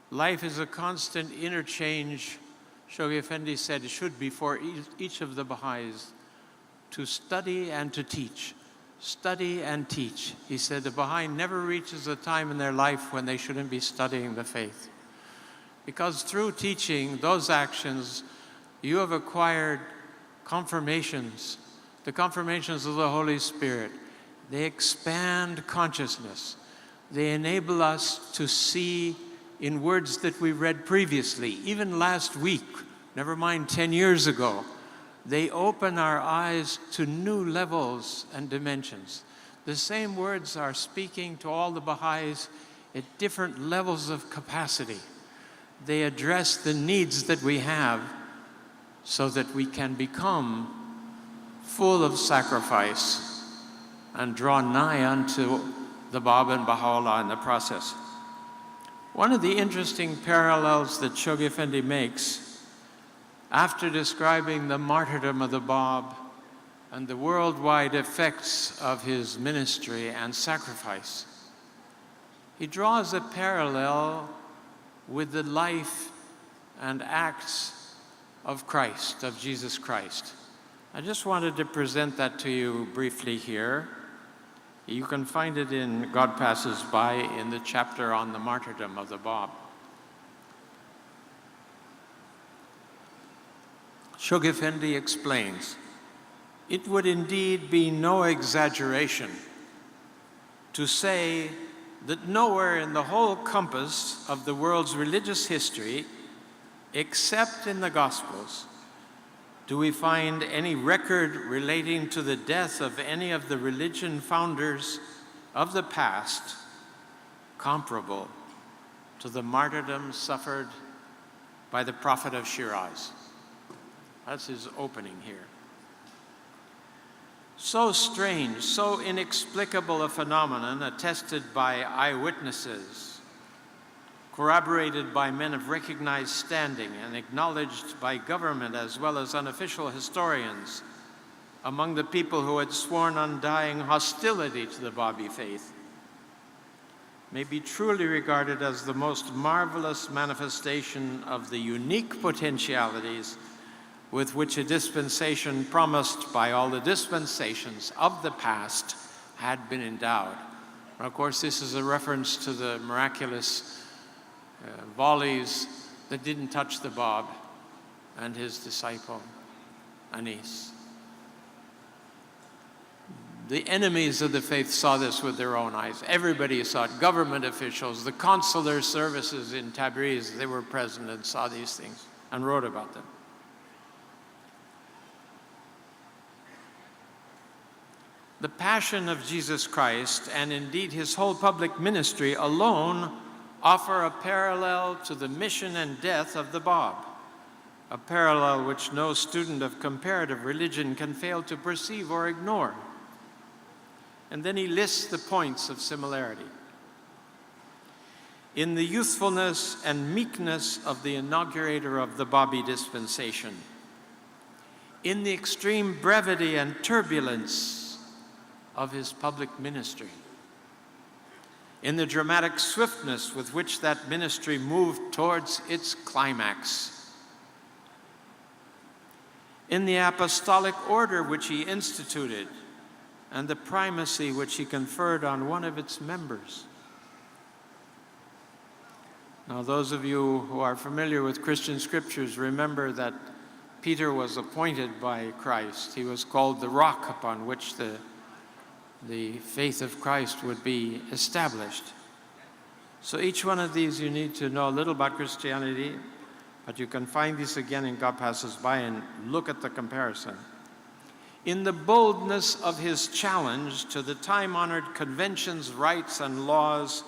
Life is a constant interchange, Shoghi Effendi said it should be for each of the Baha'is, to study and to teach. Study and teach. He said the Baha'i never reaches a time in their life when they shouldn't be studying the faith. Because through teaching those actions, you have acquired confirmations, the confirmations of the Holy Spirit. They expand consciousness. They enable us to see in words that we read previously, even last week, never mind 10 years ago. They open our eyes to new levels and dimensions. The same words are speaking to all the Baha'is at different levels of capacity. They address the needs that we have so that we can become full of sacrifice and draw nigh unto the Bab and Baha'u'llah in the process. One of the interesting parallels that Shoghi Effendi makes after describing the martyrdom of the Bab and the worldwide effects of his ministry and sacrifice, he draws a parallel with the life and acts of Christ, of Jesus Christ. I just wanted to present that to you briefly here. You can find it in God Passes By in the chapter on the martyrdom of the Bab. Shoghi Effendi explains, it would indeed be no exaggeration to say that nowhere in the whole compass of the world's religious history, except in the Gospels, do we find any record relating to the death of any of the religion founders of the past comparable to the martyrdom suffered by the Prophet of Shiraz. That's his opening here. So strange, so inexplicable a phenomenon attested by eyewitnesses, corroborated by men of recognized standing and acknowledged by government as well as unofficial historians among the people who had sworn undying hostility to the Babi faith, may be truly regarded as the most marvelous manifestation of the unique potentialities with which a dispensation promised by all the dispensations of the past had been endowed. And of course, this is a reference to the miraculous volleys that didn't touch the Bab and his disciple, Anis. The enemies of the faith saw this with their own eyes. Everybody saw it. Government officials, the consular services in Tabriz, they were present and saw these things and wrote about them. The passion of Jesus Christ, and indeed his whole public ministry alone, offer a parallel to the mission and death of the Bab, a parallel which no student of comparative religion can fail to perceive or ignore. And then he lists the points of similarity. In the youthfulness and meekness of the inaugurator of the Babi dispensation, in the extreme brevity and turbulence of his public ministry, in the dramatic swiftness with which that ministry moved towards its climax, in the apostolic order which he instituted and the primacy which he conferred on one of its members. Now, those of you who are familiar with Christian scriptures remember that Peter was appointed by Christ. He was called the rock upon which the faith of Christ would be established. So each one of these you need to know a little about Christianity, but you can find this again in God Passes By and look at the comparison. In the boldness of his challenge to the time-honored conventions, rites, and laws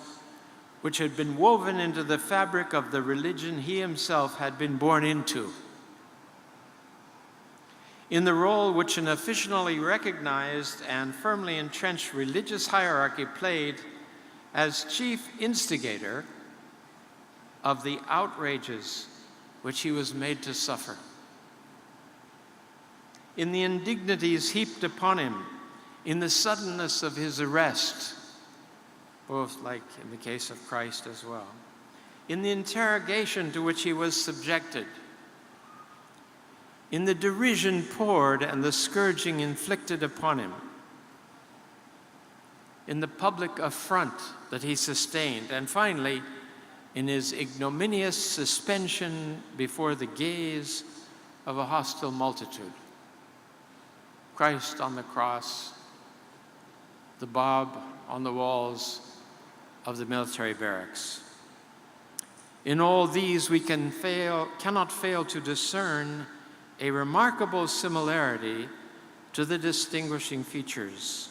which had been woven into the fabric of the religion he himself had been born into. In the role which an officially recognized and firmly entrenched religious hierarchy played as chief instigator of the outrages which he was made to suffer. In the indignities heaped upon him, in the suddenness of his arrest, both like in the case of Christ as well, in the interrogation to which he was subjected, in the derision poured and the scourging inflicted upon him, in the public affront that he sustained, and finally, in his ignominious suspension before the gaze of a hostile multitude. Christ on the cross, the Bob on the walls of the military barracks. In all these, we cannot fail to discern a remarkable similarity to the distinguishing features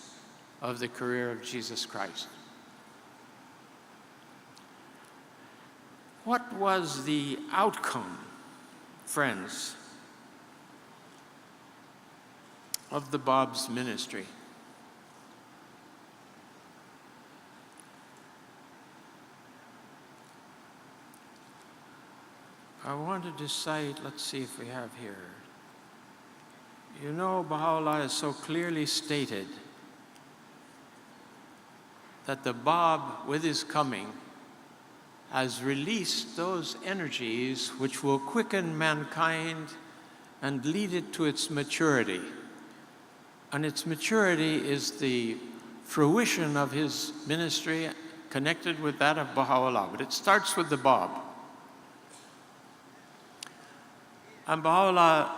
of the career of Jesus Christ. What was the outcome, friends, of the Bob's ministry? I wanted to cite, let's see if we have here. You know, Baha'u'llah has so clearly stated that the Bab, with his coming, has released those energies which will quicken mankind and lead it to its maturity. And its maturity is the fruition of his ministry connected with that of Baha'u'llah. But it starts with the Bab. And Baha'u'llah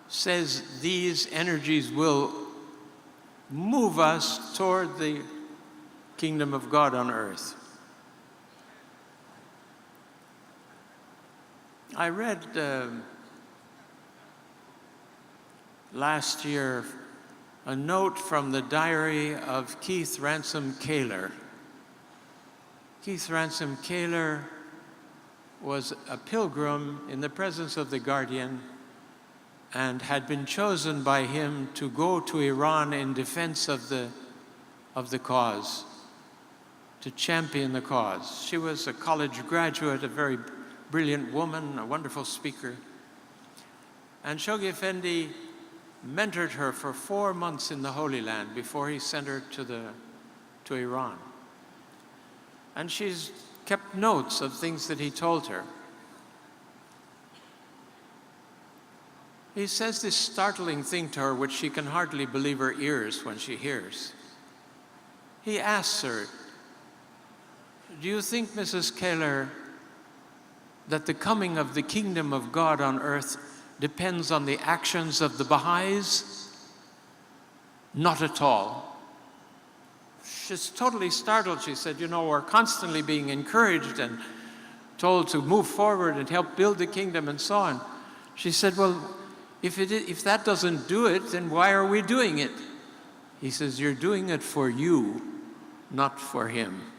says these energies will move us toward the kingdom of God on earth. I read last year a note from the diary of Keith Ransom Kaler. Keith Ransom Kaler was a pilgrim in the presence of the guardian and had been chosen by him to go to Iran in defense of the cause, to champion the cause. She was a college graduate, a very brilliant woman, a wonderful speaker. And Shoghi Effendi mentored her for 4 months in the Holy Land before he sent her to Iran. And she's kept notes of things that he told her. He says this startling thing to her, which she can hardly believe her ears when she hears. He asks her, "Do you think, Mrs. Kaler, that the coming of the kingdom of God on earth depends on the actions of the Baha'is?" Not at all. She's totally startled. She said, "You know, we're constantly being encouraged and told to move forward and help build the kingdom and so on." She said, "Well, if that doesn't do it, then why are we doing it?" He says, "You're doing it for you, not for him.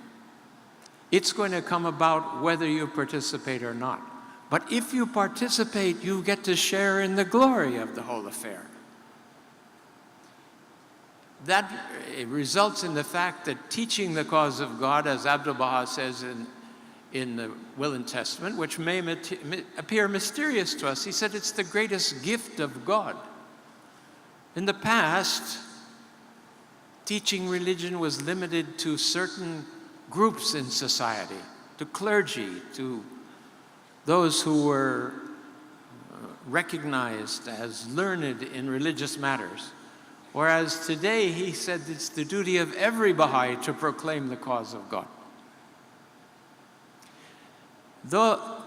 It's going to come about whether you participate or not. But if you participate, you get to share in the glory of the whole affair." That results in the fact that teaching the cause of God, as Abdul Baha says in the Will and Testament, which may appear mysterious to us, he said it's the greatest gift of God. In the past, teaching religion was limited to certain groups in society, to clergy, to those who were recognized as learned in religious matters. Whereas today, he said it's the duty of every Baha'i to proclaim the cause of God. Though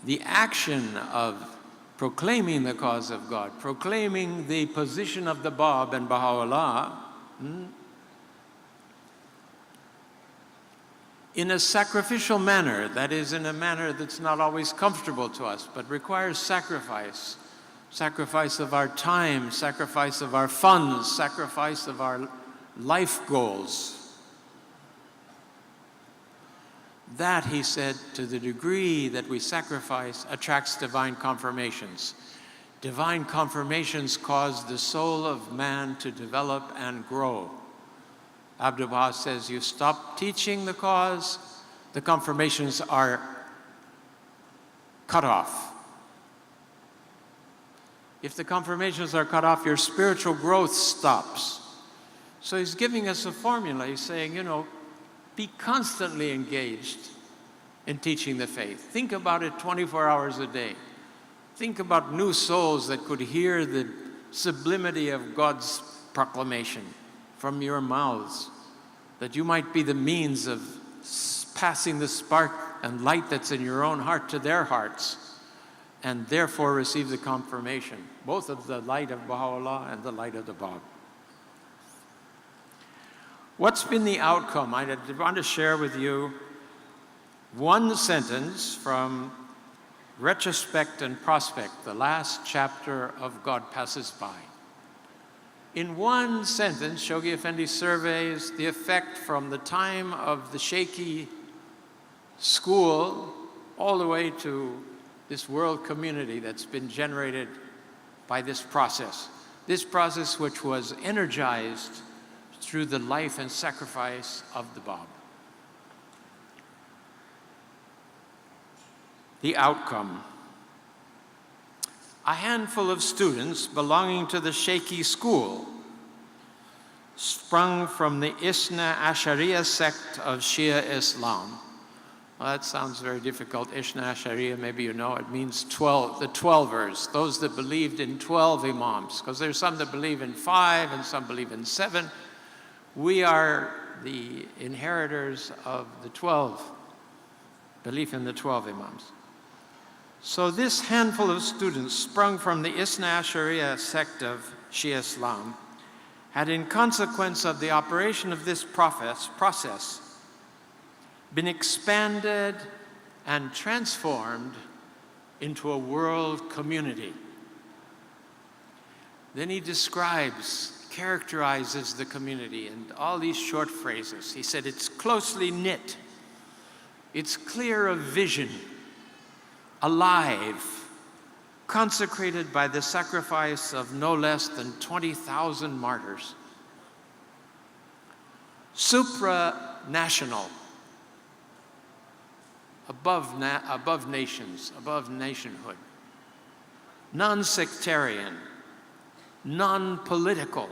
the action of proclaiming the cause of God, proclaiming the position of the Bab and Baha'u'llah, in a sacrificial manner, that is, in a manner that's not always comfortable to us, but requires sacrifice. Sacrifice of our time, sacrifice of our funds, sacrifice of our life goals. That, he said, to the degree that we sacrifice, attracts divine confirmations. Divine confirmations cause the soul of man to develop and grow. Abdul Baha says, you stop teaching the cause, the confirmations are cut off. If the confirmations are cut off, your spiritual growth stops. So he's giving us a formula. He's saying, you know, be constantly engaged in teaching the faith. Think about it 24 hours a day. Think about new souls that could hear the sublimity of God's proclamation from your mouths, that you might be the means of passing the spark and light that's in your own heart to their hearts, and therefore receive the confirmation, both of the light of Baha'u'llah and the light of the Bab. What's been the outcome? I want to share with you one sentence from Retrospect and Prospect, the last chapter of God Passes By. In one sentence, Shoghi Effendi surveys the effect from the time of the Shaky school all the way to this world community that's been generated by this process. This process which was energized through the life and sacrifice of the Bab. The outcome. A handful of students belonging to the Shaky school sprung from the Isna Ashariya sect of Shia Islam. Well, that sounds very difficult. Isna Ashariya, maybe you know, it means 12, the 12ers, those that believed in 12 imams, because there's some that believe in 5 and some believe in 7. We are the inheritors of the 12, belief in the 12 imams. So this handful of students sprung from the Isna Ashariya sect of Shia Islam had, in consequence of the operation of this process, been expanded and transformed into a world community. Then he characterizes the community in all these short phrases. He said, it's closely knit, it's clear of vision, alive, consecrated by the sacrifice of no less than 20,000 martyrs. Supranational, above nations, above nationhood. Non-sectarian, non-political,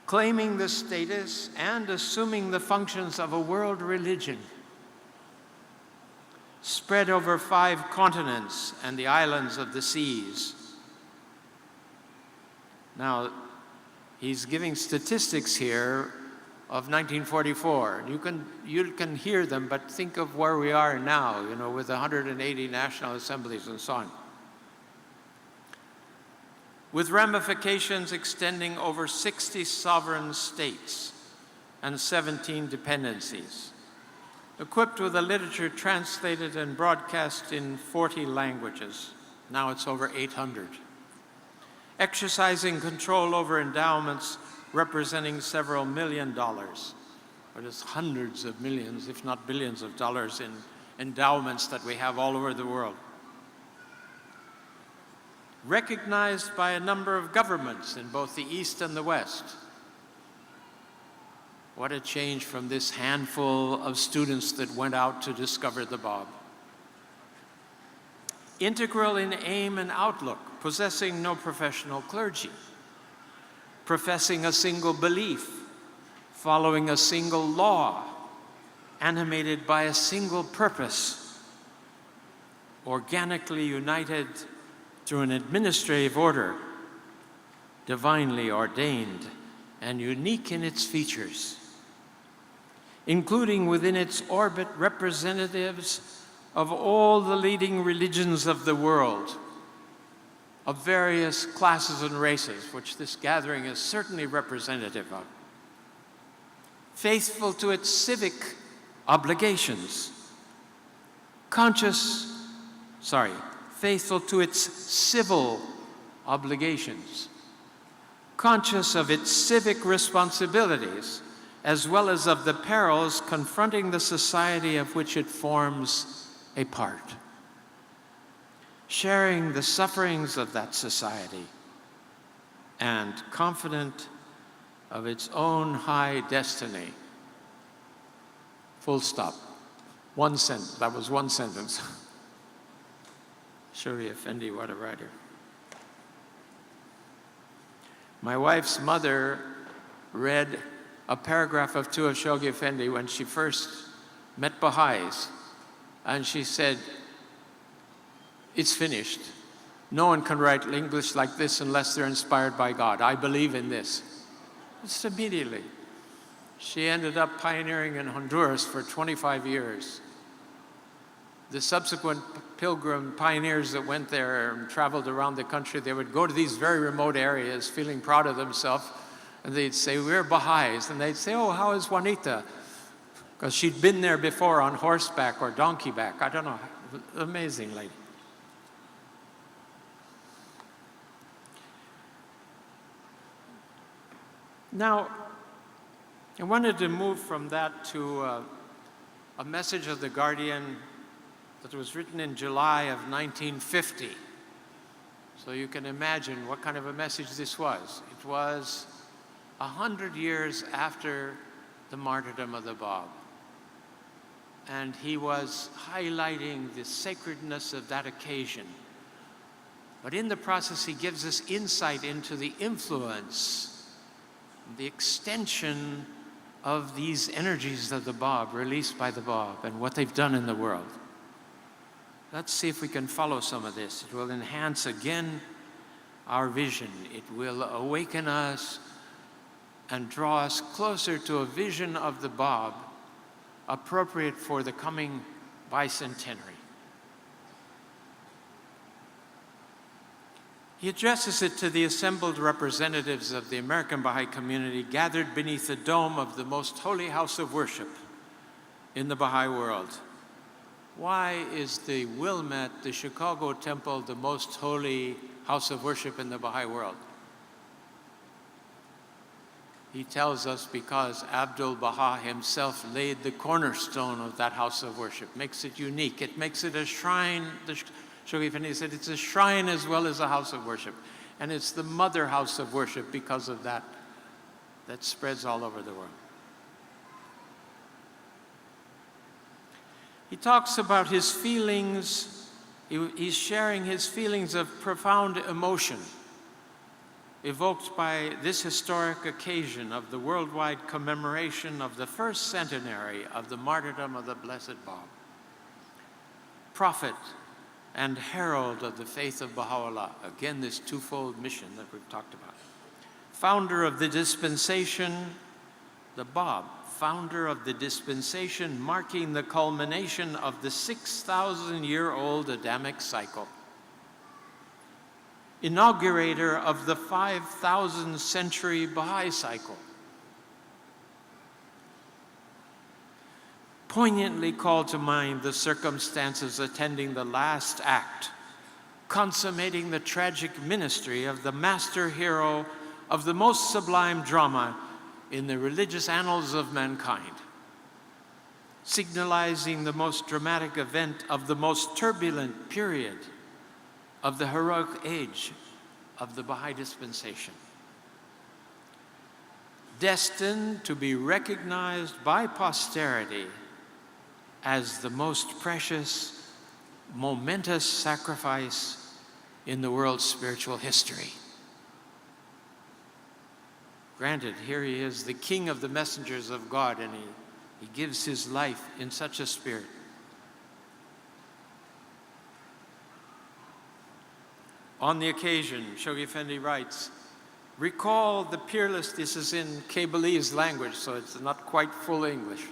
claiming the status and assuming the functions of a world religion, spread over 5 continents and the islands of the seas. Now, he's giving statistics here of 1944. You can hear them, but think of where we are now, you know, with 180 national assemblies and so on. With ramifications extending over 60 sovereign states and 17 dependencies, equipped with a literature translated and broadcast in 40 languages. Now it's over 800. Exercising control over endowments representing several $1 million, or just hundreds of millions, if not billions of dollars in endowments that we have all over the world. Recognized by a number of governments in both the East and the West. What a change from this handful of students that went out to discover the Bab. Integral in aim and outlook, possessing no professional clergy, professing a single belief, following a single law, animated by a single purpose, organically united through an administrative order, divinely ordained and unique in its features, including within its orbit representatives of all the leading religions of the world, of various classes and races, which this gathering is certainly representative of. Faithful to its civic obligations, faithful to its civil obligations, conscious of its civic responsibilities, as well as of the perils confronting the society of which it forms a part, sharing the sufferings of that society, and confident of its own high destiny. Full stop. That was one sentence. Shoghi Effendi, what a writer. My wife's mother read a paragraph of two of Shoghi Effendi when she first met Baha'is, and she said, "It's finished. No one can write English like this unless they're inspired by God. I believe in this." Just immediately. She ended up pioneering in Honduras for 25 years. The subsequent pilgrim pioneers that went there and traveled around the country, they would go to these very remote areas feeling proud of themselves, and they'd say, "We're Baha'is." And they'd say, "Oh, how is Juanita?" Because she'd been there before on horseback or donkey back. I don't know. Amazing lady. Now, I wanted to move from that to a message of the Guardian that was written in July of 1950. So you can imagine what kind of a message this was. It was 100 years after the martyrdom of the Bab. And he was highlighting the sacredness of that occasion. But in the process, he gives us insight into the influence, the extension of these energies of the Bab, released by the Bab, and what they've done in the world. Let's see if we can follow some of this. It will enhance again our vision. It will awaken us and draw us closer to a vision of the Bab appropriate for the coming bicentenary. He addresses it to the assembled representatives of the American Baha'i community gathered beneath the dome of the most holy house of worship in the Baha'i world. Why is the Wilmette, the Chicago temple, the most holy house of worship in the Baha'i world? He tells us because Abdul-Baha himself laid the cornerstone of that house of worship. Makes it unique. It makes it a shrine. The Shoghi Effendi said it's a shrine as well as a house of worship. And it's the mother house of worship because of that spreads all over the world. He talks about his feelings. He's sharing his feelings of profound emotion evoked by this historic occasion of the worldwide commemoration of the first centenary of the martyrdom of the Blessed Bab. Prophet and herald of the faith of Baha'u'llah. Again, this twofold mission that we've talked about. Founder of the dispensation, the Bab, founder of the dispensation marking the culmination of the 6,000-year-old Adamic cycle. Inaugurator of the 5,000-century Baha'i cycle. Poignantly called to mind the circumstances attending the last act, consummating the tragic ministry of the master hero of the most sublime drama in the religious annals of mankind, signalizing the most dramatic event of the most turbulent period of the heroic age of the Baha'i dispensation. Destined to be recognized by posterity as the most precious, momentous sacrifice in the world's spiritual history. Granted, here he is, the king of the messengers of God, and he gives his life in such a spirit. On the occasion, Shoghi Effendi writes, recall the peerless, this is in Kabylese language, so it's not quite full English.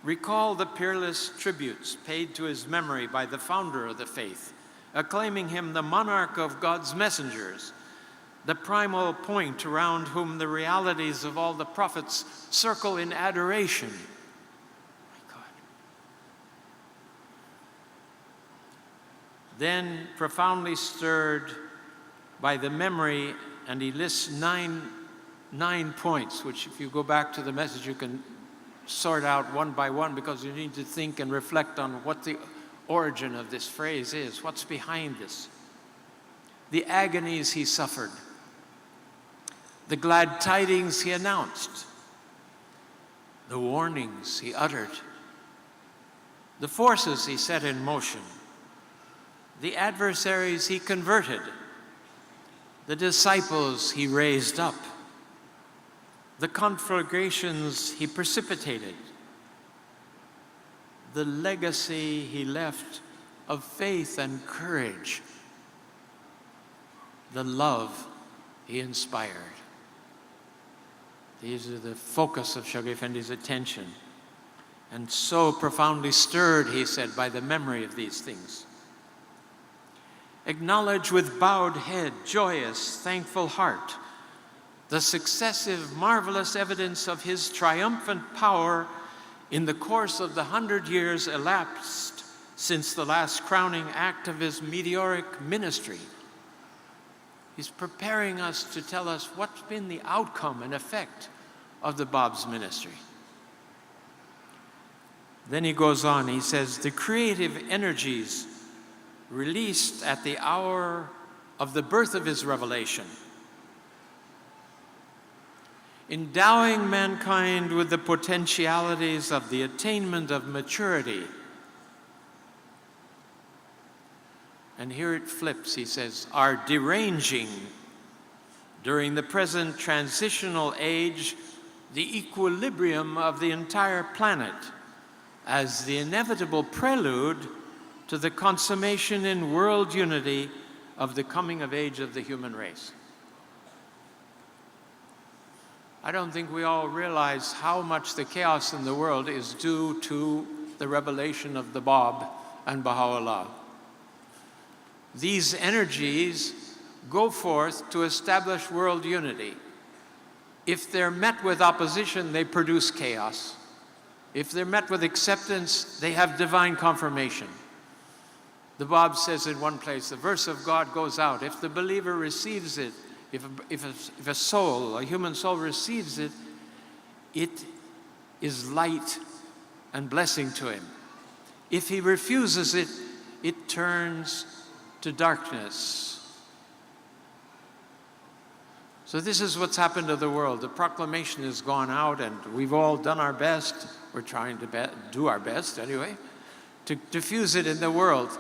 Recall the peerless tributes paid to his memory by the founder of the faith, acclaiming him the monarch of God's messengers, the primal point around whom the realities of all the prophets circle in adoration. My God. Then, profoundly stirred by the memory, and he lists nine points, which if you go back to the message, you can sort out one by one, because you need to think and reflect on what the origin of this phrase is, what's behind this. The agonies he suffered, the glad tidings he announced, the warnings he uttered, the forces he set in motion, the adversaries he converted, the disciples he raised up, the conflagrations he precipitated, the legacy he left of faith and courage, the love he inspired. These are the focus of Shoghi Effendi's attention, and so profoundly stirred, he said, by the memory of these things. Acknowledge with bowed head, joyous, thankful heart, the successive, marvelous evidence of his triumphant power in the course of the 100 years elapsed since the last crowning act of his meteoric ministry. He's preparing us to tell us what's been the outcome and effect of the Bab's ministry. Then he goes on, he says, the creative energies released at the hour of the birth of his revelation, endowing mankind with the potentialities of the attainment of maturity. And here it flips, he says, are deranging during the present transitional age the equilibrium of the entire planet as the inevitable prelude to the consummation in world unity of the coming of age of the human race. I don't think we all realize how much the chaos in the world is due to the revelation of the Bab and Baha'u'llah. These energies go forth to establish world unity. If they're met with opposition, they produce chaos. If they're met with acceptance, they have divine confirmation. The Bab says in one place, the verse of God goes out. If the believer receives it, if a soul, a human soul receives it, it is light and blessing to him. If he refuses it, it turns to darkness. So this is what's happened to the world. The proclamation has gone out, and we've all done our best. We're trying to do our best anyway, to diffuse it in the world.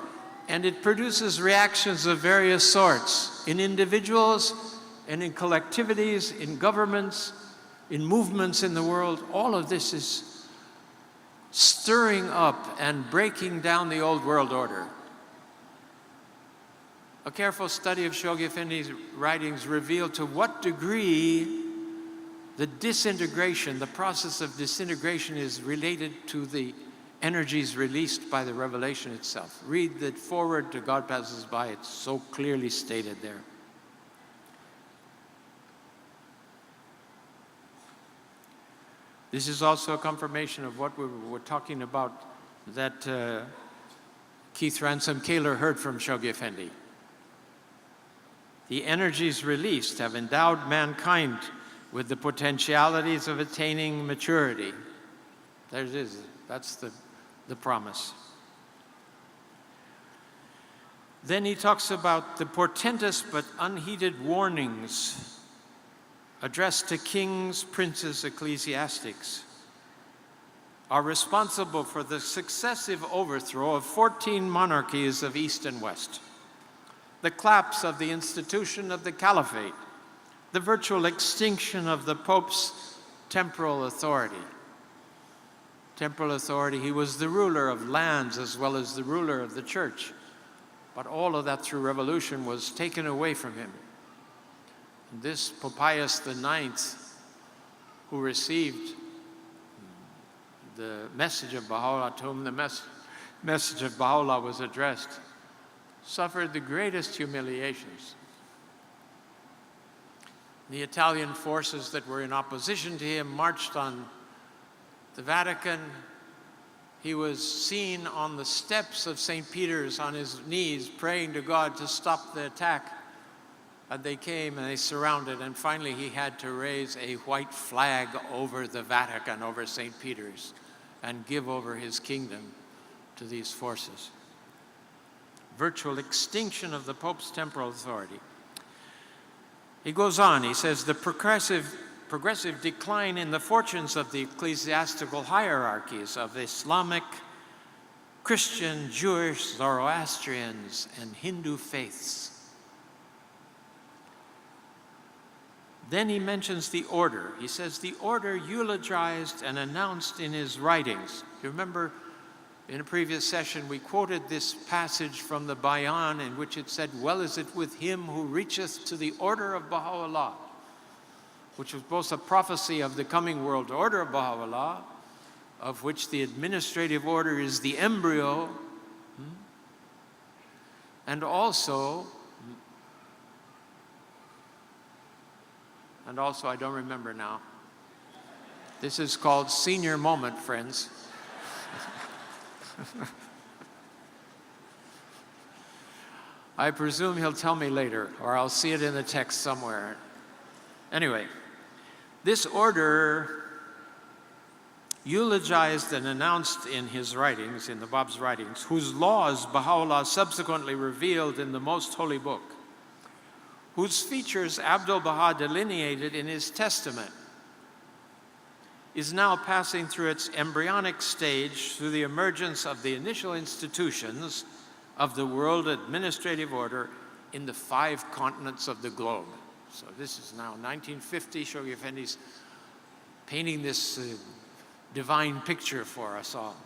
And it produces reactions of various sorts in individuals and in collectivities, in governments, in movements in the world. All of this is stirring up and breaking down the old world order. A careful study of Shoghi Effendi's writings revealed to what degree the disintegration, the process of disintegration, is related to the energies released by the revelation itself. Read the foreword to God Passes By. It's so clearly stated there. This is also a confirmation of what we were talking about that Keith Ransom Kaler heard from Shoghi Effendi. The energies released have endowed mankind with the potentialities of attaining maturity. There it is. That's the promise. Then he talks about the portentous but unheeded warnings addressed to kings, princes, ecclesiastics are responsible for the successive overthrow of 14 monarchies of East and West, the collapse of the institution of the caliphate, the virtual extinction of the Pope's temporal authority. Temporal authority, he was the ruler of lands as well as the ruler of the church. But all of that through revolution was taken away from him. And this Pope Pius IX, who received the message of Baha'u'llah, to whom the message of Baha'u'llah was addressed, suffered the greatest humiliations. The Italian forces that were in opposition to him marched on the Vatican. He was seen on the steps of St. Peter's on his knees praying to God to stop the attack. And they came and they surrounded, and finally he had to raise a white flag over the Vatican, over St. Peter's, and give over his kingdom to these forces. Virtual extinction of the Pope's temporal authority. He goes on, he says, the progressive decline in the fortunes of the ecclesiastical hierarchies of Islamic, Christian, Jewish, Zoroastrians, and Hindu faiths. Then he mentions the order. He says the order eulogized and announced in his writings. You remember In a previous session, we quoted this passage from the Bayan in which it said, "Well is it with him who reacheth to the order of Baha'u'llah," which was both a prophecy of the coming world order of Baha'u'llah, of which the administrative order is the embryo, and also, I don't remember now. This is called senior moment, friends. I presume he'll tell me later, or I'll see it in the text somewhere. Anyway, this order eulogized and announced in his writings, in the Bab's writings, whose laws Baha'u'llah subsequently revealed in the Most Holy Book, whose features Abdul-Baha delineated in his testament, is now passing through its embryonic stage through the emergence of the initial institutions of the world administrative order in the 5 continents of the globe. So this is now 1950, Shoghi Effendi's painting this divine picture for us all.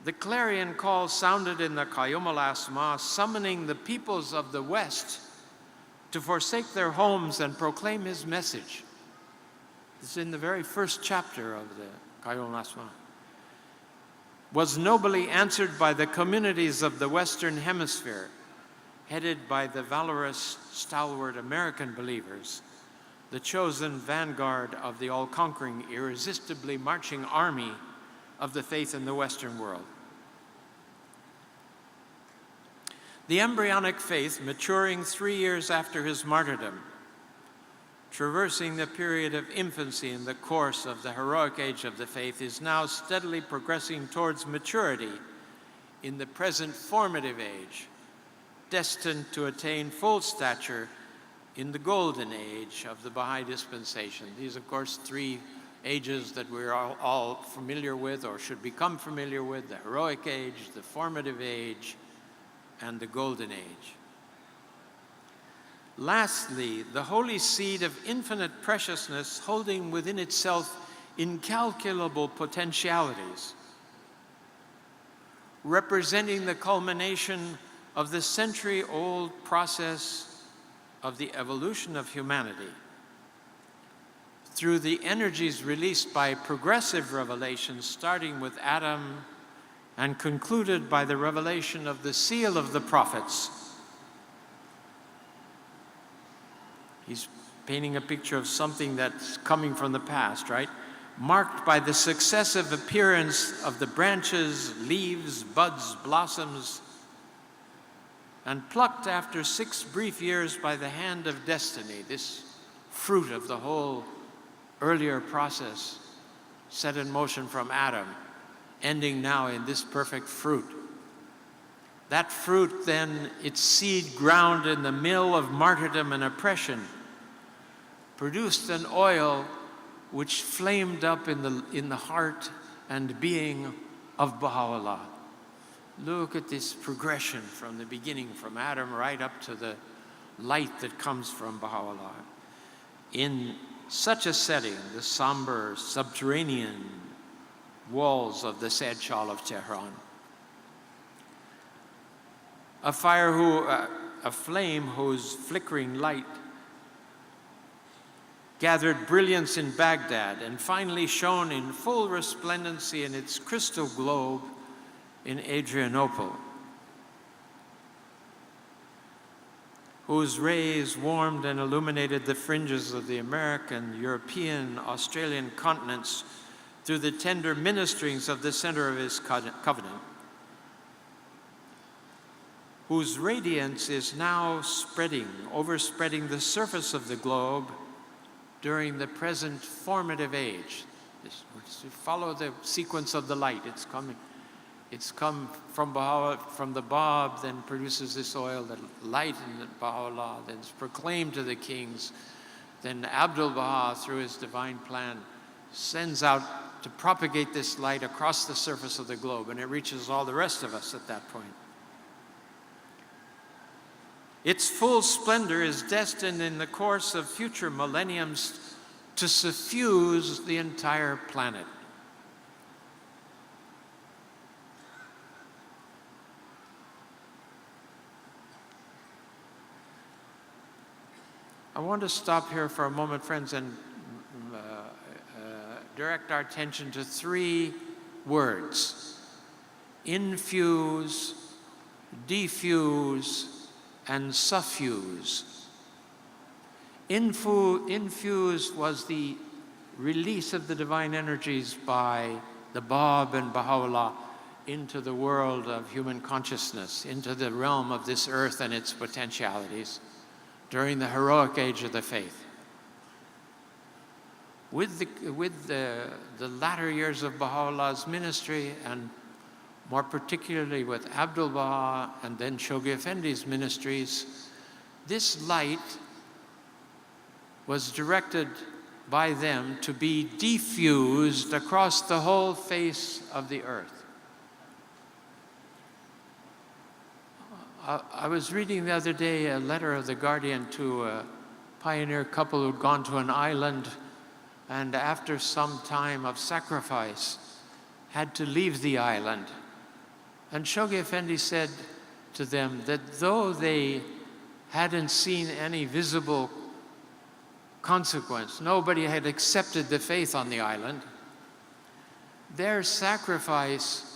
The clarion call sounded in the Qayyum al-Asma, summoning the peoples of the West to forsake their homes and proclaim his message. This is in the very first chapter of the Qayyum al-Asma. Was nobly answered by the communities of the Western Hemisphere, headed by the valorous, stalwart American believers, the chosen vanguard of the all-conquering, irresistibly marching army of the faith in the Western world. The embryonic faith, maturing 3 years after his martyrdom, traversing the period of infancy in the course of the heroic age of the faith, is now steadily progressing towards maturity in the present formative age, destined to attain full stature in the golden age of the Baha'i dispensation. These, of course, 3 ages that we're all familiar with or should become familiar with: the heroic age, the formative age, and the golden age. Lastly, the holy seed of infinite preciousness, holding within itself incalculable potentialities, representing the culmination of the century-old process of the evolution of humanity through the energies released by progressive revelation, starting with Adam and concluded by the revelation of the seal of the prophets. He's painting a picture of something that's coming from the past, right? Marked by the successive appearance of the branches, leaves, buds, blossoms, and plucked after 6 brief years by the hand of destiny, this fruit of the whole earlier process set in motion from Adam, ending now in this perfect fruit. That fruit then, its seed ground in the mill of martyrdom and oppression, produced an oil which flamed up in the heart and being of Baha'u'llah. Look at this progression from the beginning, from Adam right up to the light that comes from Baha'u'llah. In such a setting, the somber, subterranean walls of the Said Chal of Tehran. A flame whose flickering light gathered brilliance in Baghdad and finally shone in full resplendency in its crystal globe in Adrianople, whose rays warmed and illuminated the fringes of the American, European, Australian continents through the tender ministerings of the center of his covenant, whose radiance is now overspreading the surface of the globe during the present formative age. Follow the sequence of the light. It's come from the Bab, then produces this oil, that light in Baha'u'llah, then is proclaimed to the kings. Then Abdul-Baha, through his divine plan, sends out to propagate this light across the surface of the globe, and it reaches all the rest of us at that point. Its full splendor is destined in the course of future millenniums to suffuse the entire planet. want to stop here for a moment, friends, and direct our attention to 3 words: infuse, diffuse, and suffuse. Infuse was the release of the divine energies by the Bab and Baha'u'llah into the world of human consciousness, into the realm of this earth and its potentialities during the heroic age of the faith. With the latter years of Baha'u'llah's ministry, and more particularly with Abdul Baha and then Shoghi Effendi's ministries, this light was directed by them to be diffused across the whole face of the earth. I was reading the other day a letter of the Guardian to a pioneer couple who'd gone to an island and after some time of sacrifice had to leave the island. And Shoghi Effendi said to them that though they hadn't seen any visible consequence, nobody had accepted the faith on the island, their sacrifice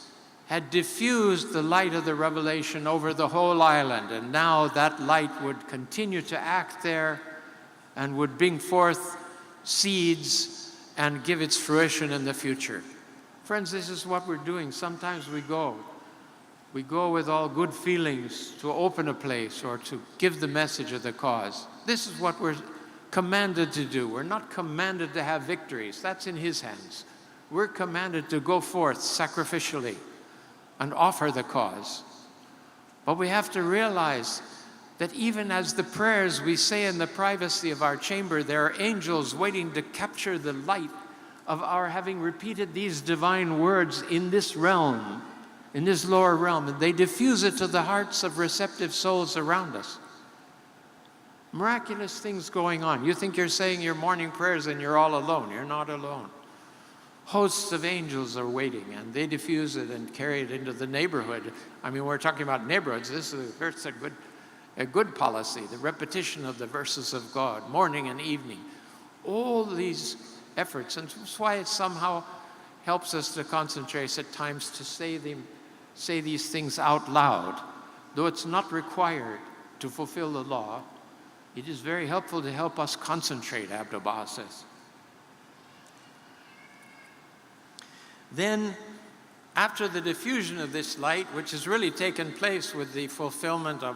had diffused the light of the revelation over the whole island, and now that light would continue to act there and would bring forth seeds and give its fruition in the future. Friends, this is what we're doing. Sometimes we go with all good feelings to open a place or to give the message of the cause. This is what we're commanded to do. We're not commanded to have victories. That's in His hands. We're commanded to go forth sacrificially and offer the cause. But we have to realize that even as the prayers we say in the privacy of our chamber, there are angels waiting to capture the light of our having repeated these divine words in this realm, in this lower realm, and they diffuse it to the hearts of receptive souls around us. Miraculous things going on. You think you're saying your morning prayers and you're all alone. You're not alone. Hosts of angels are waiting, and they diffuse it and carry it into the neighborhood. I mean, we're talking about neighborhoods. This is a good policy, the repetition of the verses of God, morning and evening. All these efforts, and that's why it somehow helps us to concentrate at times to say these things out loud. Though it's not required to fulfill the law, it is very helpful to help us concentrate, Abdul Baha says. Then, after the diffusion of this light, which has really taken place with the fulfillment of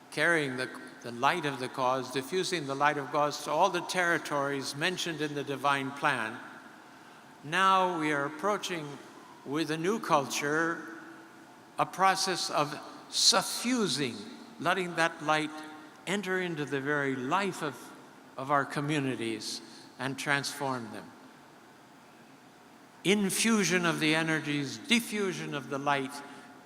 carrying the light of the cause, diffusing the light of God to all the territories mentioned in the divine plan, now we are approaching with a new culture a process of suffusing, letting that light enter into the very life of our communities and transform them. Infusion of the energies, diffusion of the light,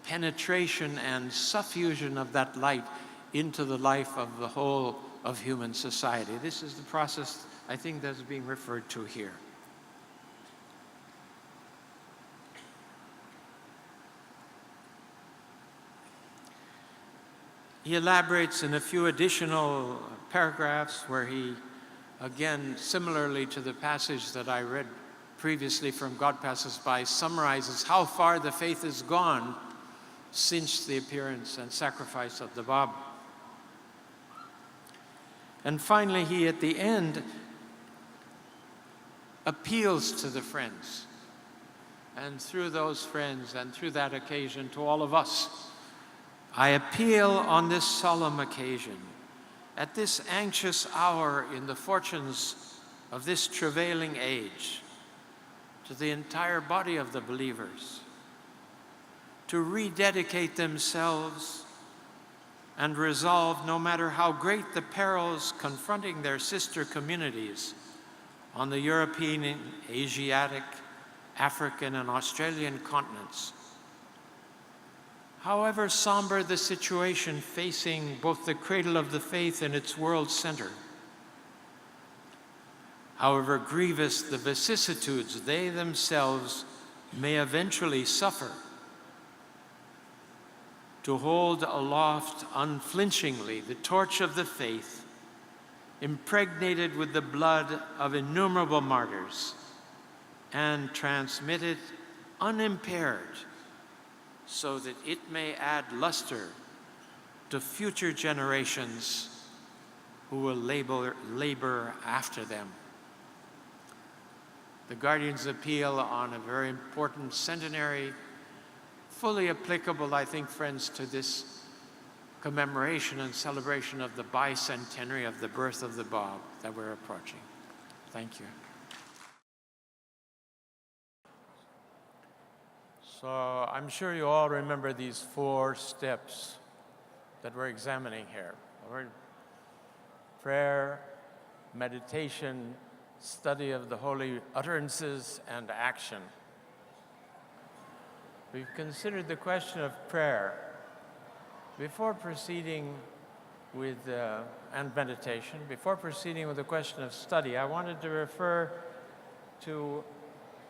penetration and suffusion of that light into the life of the whole of human society. This is the process, I think, that's being referred to here. He elaborates in a few additional paragraphs where he, again, similarly to the passage that I read previously from God Passes By, summarizes how far the faith has gone since the appearance and sacrifice of the Bab. And finally, he at the end appeals to the friends, and through those friends and through that occasion to all of us. I appeal on this solemn occasion, at this anxious hour in the fortunes of this travailing age, to the entire body of the believers, to rededicate themselves and resolve, no matter how great the perils confronting their sister communities on the European, Asiatic, African, and Australian continents, however somber the situation facing both the cradle of the faith and its world center, however grievous the vicissitudes they themselves may eventually suffer, to hold aloft unflinchingly the torch of the faith, impregnated with the blood of innumerable martyrs, and transmit it unimpaired, so that it may add luster to future generations who will labor after them. The Guardian's appeal on a very important centenary, fully applicable, I think, friends, to this commemoration and celebration of the bicentenary of the birth of the Bob that we're approaching. Thank you. So I'm sure you all remember these 4 steps that we're examining here. Prayer, meditation, study of the holy utterances, and action. We've considered the question of prayer. Before proceeding with, and meditation, before proceeding with the question of study, I wanted to refer to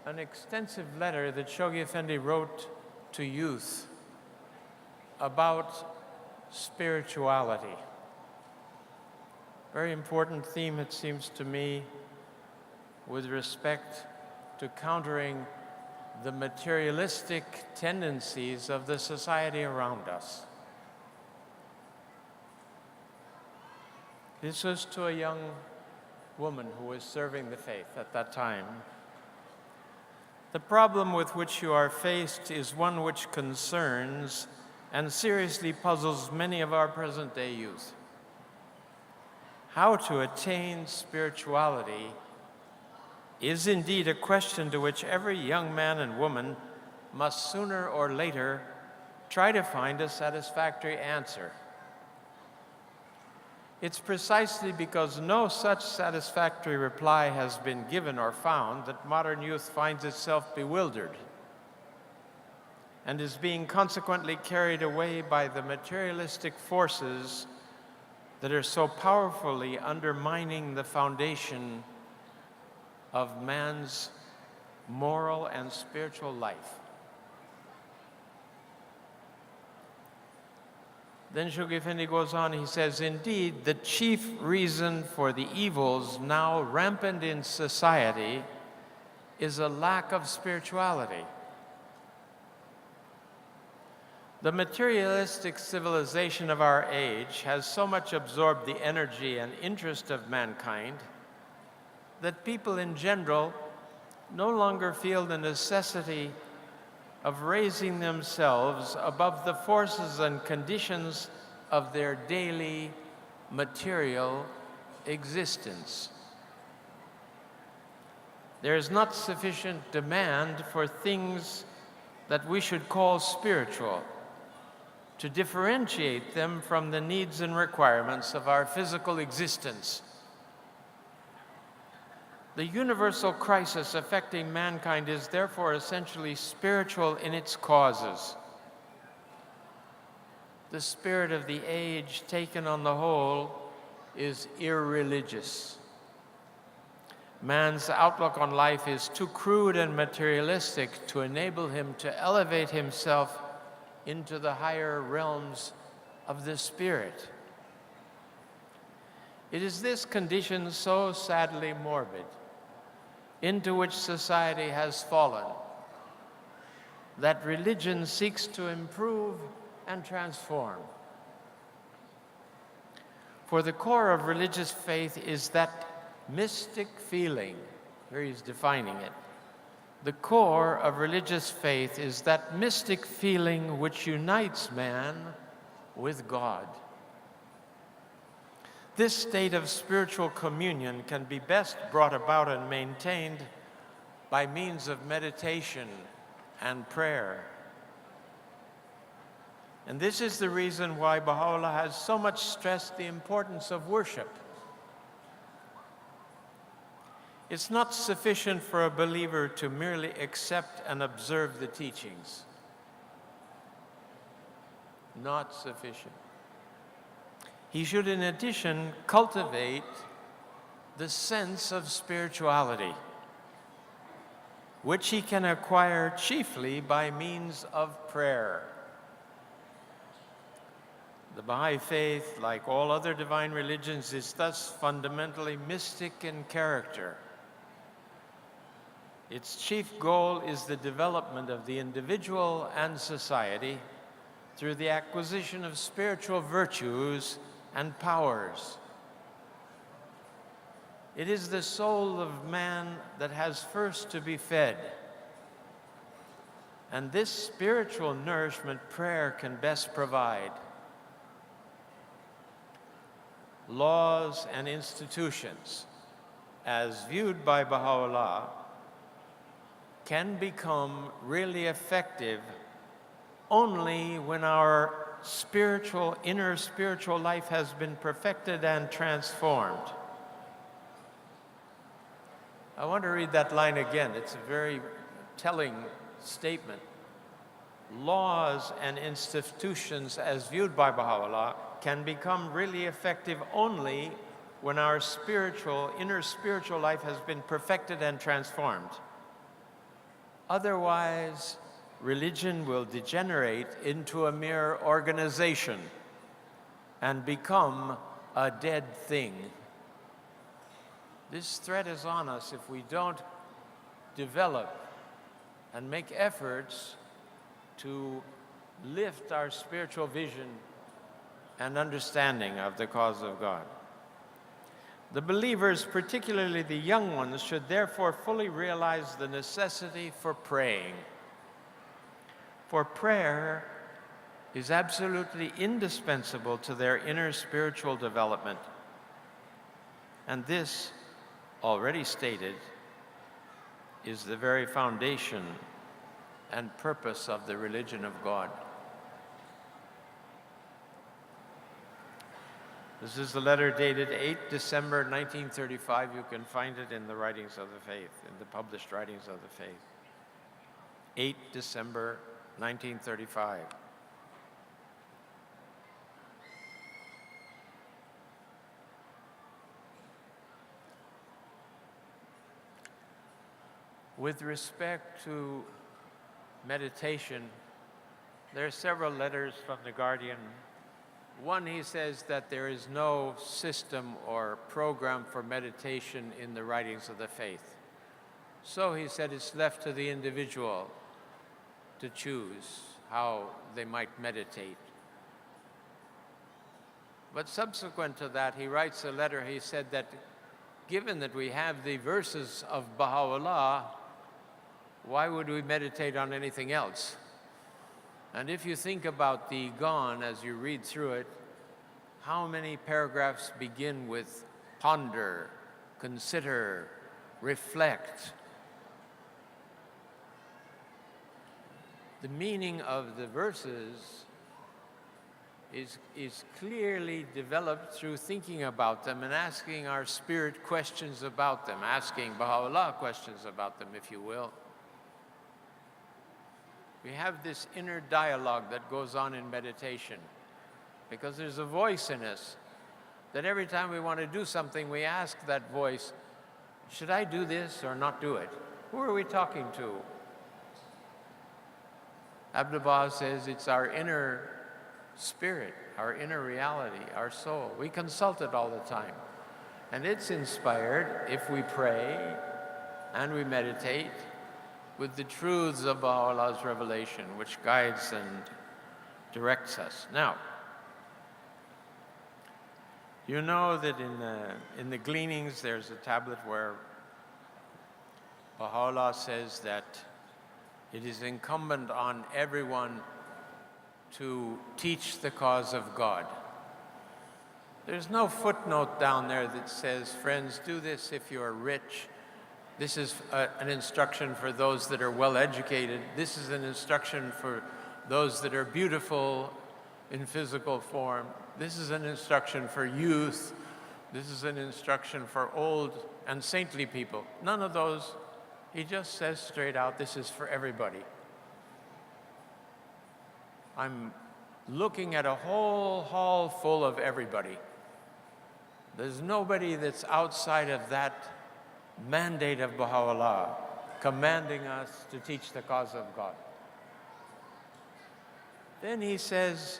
an extensive letter that Shoghi Effendi wrote to youth about spirituality. Very important theme, it seems to me, with respect to countering the materialistic tendencies of the society around us. This was to a young woman who was serving the faith at that time. The problem with which you are faced is one which concerns and seriously puzzles many of our present-day youth. How to attain spirituality is indeed a question to which every young man and woman must sooner or later try to find a satisfactory answer. It's precisely because no such satisfactory reply has been given or found that modern youth finds itself bewildered and is being consequently carried away by the materialistic forces that are so powerfully undermining the foundation of man's moral and spiritual life. Then Shoghi Effendi goes on, he says, indeed, the chief reason for the evils now rampant in society is a lack of spirituality. The materialistic civilization of our age has so much absorbed the energy and interest of mankind that people in general no longer feel the necessity of raising themselves above the forces and conditions of their daily material existence. There is not sufficient demand for things that we should call spiritual to differentiate them from the needs and requirements of our physical existence. The universal crisis affecting mankind is therefore essentially spiritual in its causes. The spirit of the age, taken on the whole, is irreligious. Man's outlook on life is too crude and materialistic to enable him to elevate himself into the higher realms of the spirit. It is this condition so sadly morbid into which society has fallen that religion seeks to improve and transform. For the core of religious faith is that mystic feeling. Here he's defining it. The core of religious faith is that mystic feeling which unites man with God. This state of spiritual communion can be best brought about and maintained by means of meditation and prayer. And this is the reason why Baha'u'llah has so much stressed the importance of worship. It's not sufficient for a believer to merely accept and observe the teachings. Not sufficient. He should, in addition, cultivate the sense of spirituality, which he can acquire chiefly by means of prayer. The Baha'i faith, like all other divine religions, is thus fundamentally mystic in character. Its chief goal is the development of the individual and society through the acquisition of spiritual virtues and powers. It is the soul of man that has first to be fed. And this spiritual nourishment prayer can best provide. Laws and institutions, as viewed by Baha'u'llah, can become really effective only when our inner spiritual life has been perfected and transformed. I want to read that line again. It's a very telling statement. Laws and institutions, as viewed by Baha'u'llah, can become really effective only when our inner spiritual life has been perfected and transformed. Otherwise, religion will degenerate into a mere organization and become a dead thing. This threat is on us if we don't develop and make efforts to lift our spiritual vision and understanding of the cause of God. The believers, particularly the young ones, should therefore fully realize the necessity for praying. For prayer is absolutely indispensable to their inner spiritual development. And this, already stated, is the very foundation and purpose of the religion of God. This is the letter dated 8 December 1935. You can find it in the Writings of the Faith, in the published Writings of the Faith. 8 December 1935. With respect to meditation, there are several letters from the Guardian. One, he says that there is no system or program for meditation in the Writings of the Faith. So he said it's left to the individual to choose how they might meditate. But subsequent to that, he writes a letter. He said that given that we have the verses of Baha'u'llah, why would we meditate on anything else? And if you think about the Ghan as you read through it, how many paragraphs begin with ponder, consider, reflect? The meaning of the verses is clearly developed through thinking about them and asking our spirit questions about them, asking Baha'u'llah questions about them, if you will. We have this inner dialogue that goes on in meditation because there's a voice in us that every time we want to do something, we ask that voice, should I do this or not do it? Who are we talking to? Abdu'l-Baha says it's our inner spirit, our inner reality, our soul. We consult it all the time. And it's inspired if we pray and we meditate with the truths of Baha'u'llah's revelation, which guides and directs us. Now, you know that in the Gleanings, there's a tablet where Baha'u'llah says that it is incumbent on everyone to teach the cause of God. There's no footnote down there that says, friends, do this if you are rich. This is an instruction for those that are well educated. This is an instruction for those that are beautiful in physical form. This is an instruction for youth. This is an instruction for old and saintly people. None of those. He just says straight out, this is for everybody. I'm looking at a whole hall full of everybody. There's nobody that's outside of that mandate of Baha'u'llah, commanding us to teach the cause of God. Then he says,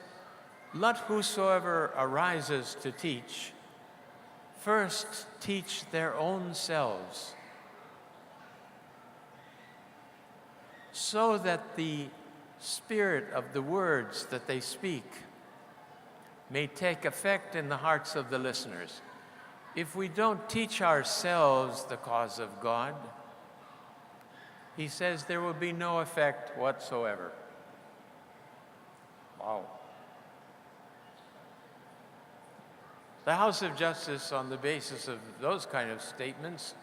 Let whosoever arises to teach first teach their own selves, so that the spirit of the words that they speak may take effect in the hearts of the listeners. If we don't teach ourselves the cause of God, he says there will be no effect whatsoever. Wow. The House of Justice, on the basis of those kind of statements,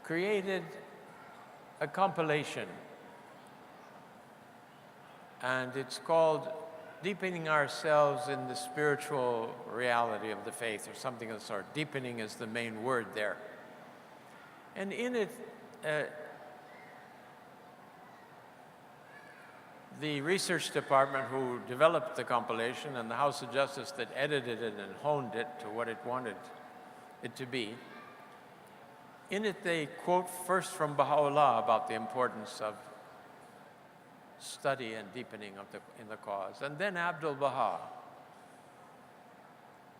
created a compilation, and it's called Deepening Ourselves in the Spiritual Reality of the Faith, or something of the sort. Deepening is the main word there. And in it, the research department who developed the compilation and the House of Justice that edited it and honed it to what it wanted it to be, in it they quote first from Baha'u'llah about the importance of study and deepening of in the cause, and then Abdul-Baha,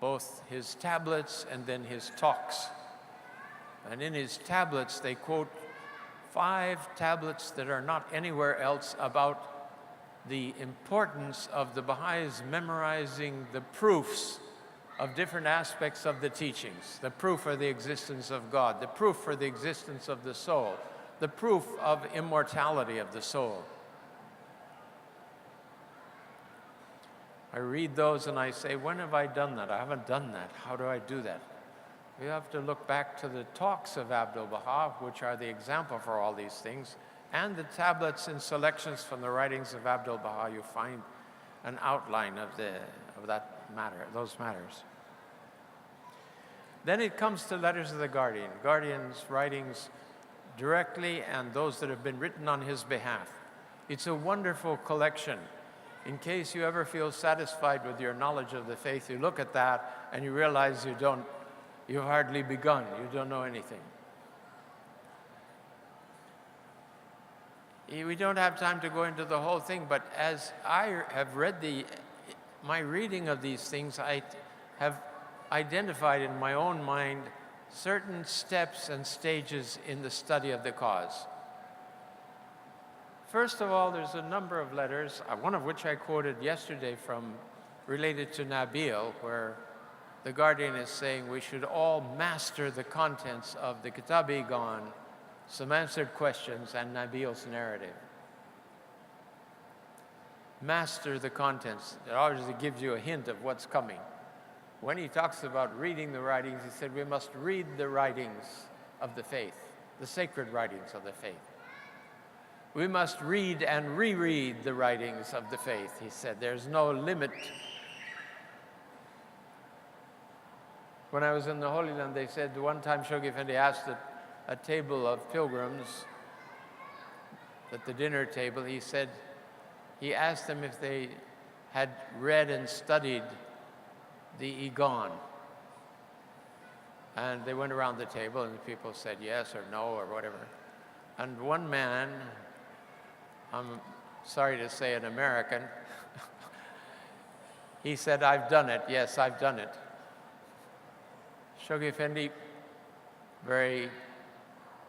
both his tablets and then his talks. And in his tablets they quote 5 tablets that are not anywhere else about the importance of the Baha'is memorizing the proofs of different aspects of the teachings, the proof for the existence of God, the proof for the existence of the soul, the proof of immortality of the soul. I read those and I say, when have I done that? I haven't done that. How do I do that? We have to look back to the talks of Abdul-Baha, which are the example for all these things, and the tablets and selections from the writings of Abdul-Baha. You find an outline of that matter, those matters. Then it comes to letters of the Guardian, Guardian's writings directly and those that have been written on his behalf. It's a wonderful collection. In case you ever feel satisfied with your knowledge of the faith, you look at that and you realize you've hardly begun, you don't know anything. We don't have time to go into the whole thing, but as I have read my reading of these things, I have identified in my own mind certain steps and stages in the study of the cause. First of all, there's a number of letters, one of which I quoted yesterday related to Nabil, where the Guardian is saying we should all master the contents of the Kitab-i-Ghan, some answered questions, and Nabil's narrative. Master the contents. It obviously gives you a hint of what's coming. When he talks about reading the writings, he said we must read the writings of the faith, the sacred writings of the faith. We must read and reread the writings of the faith, he said. There's no limit. When I was in the Holy Land, they said one time Shoghi Effendi asked a table of pilgrims at the dinner table, he asked them if they had read and studied the Igan. And they went around the table and the people said yes or no or whatever. And one man, I'm sorry to say an American, he said, I've done it. Yes, I've done it. Shoghi Effendi very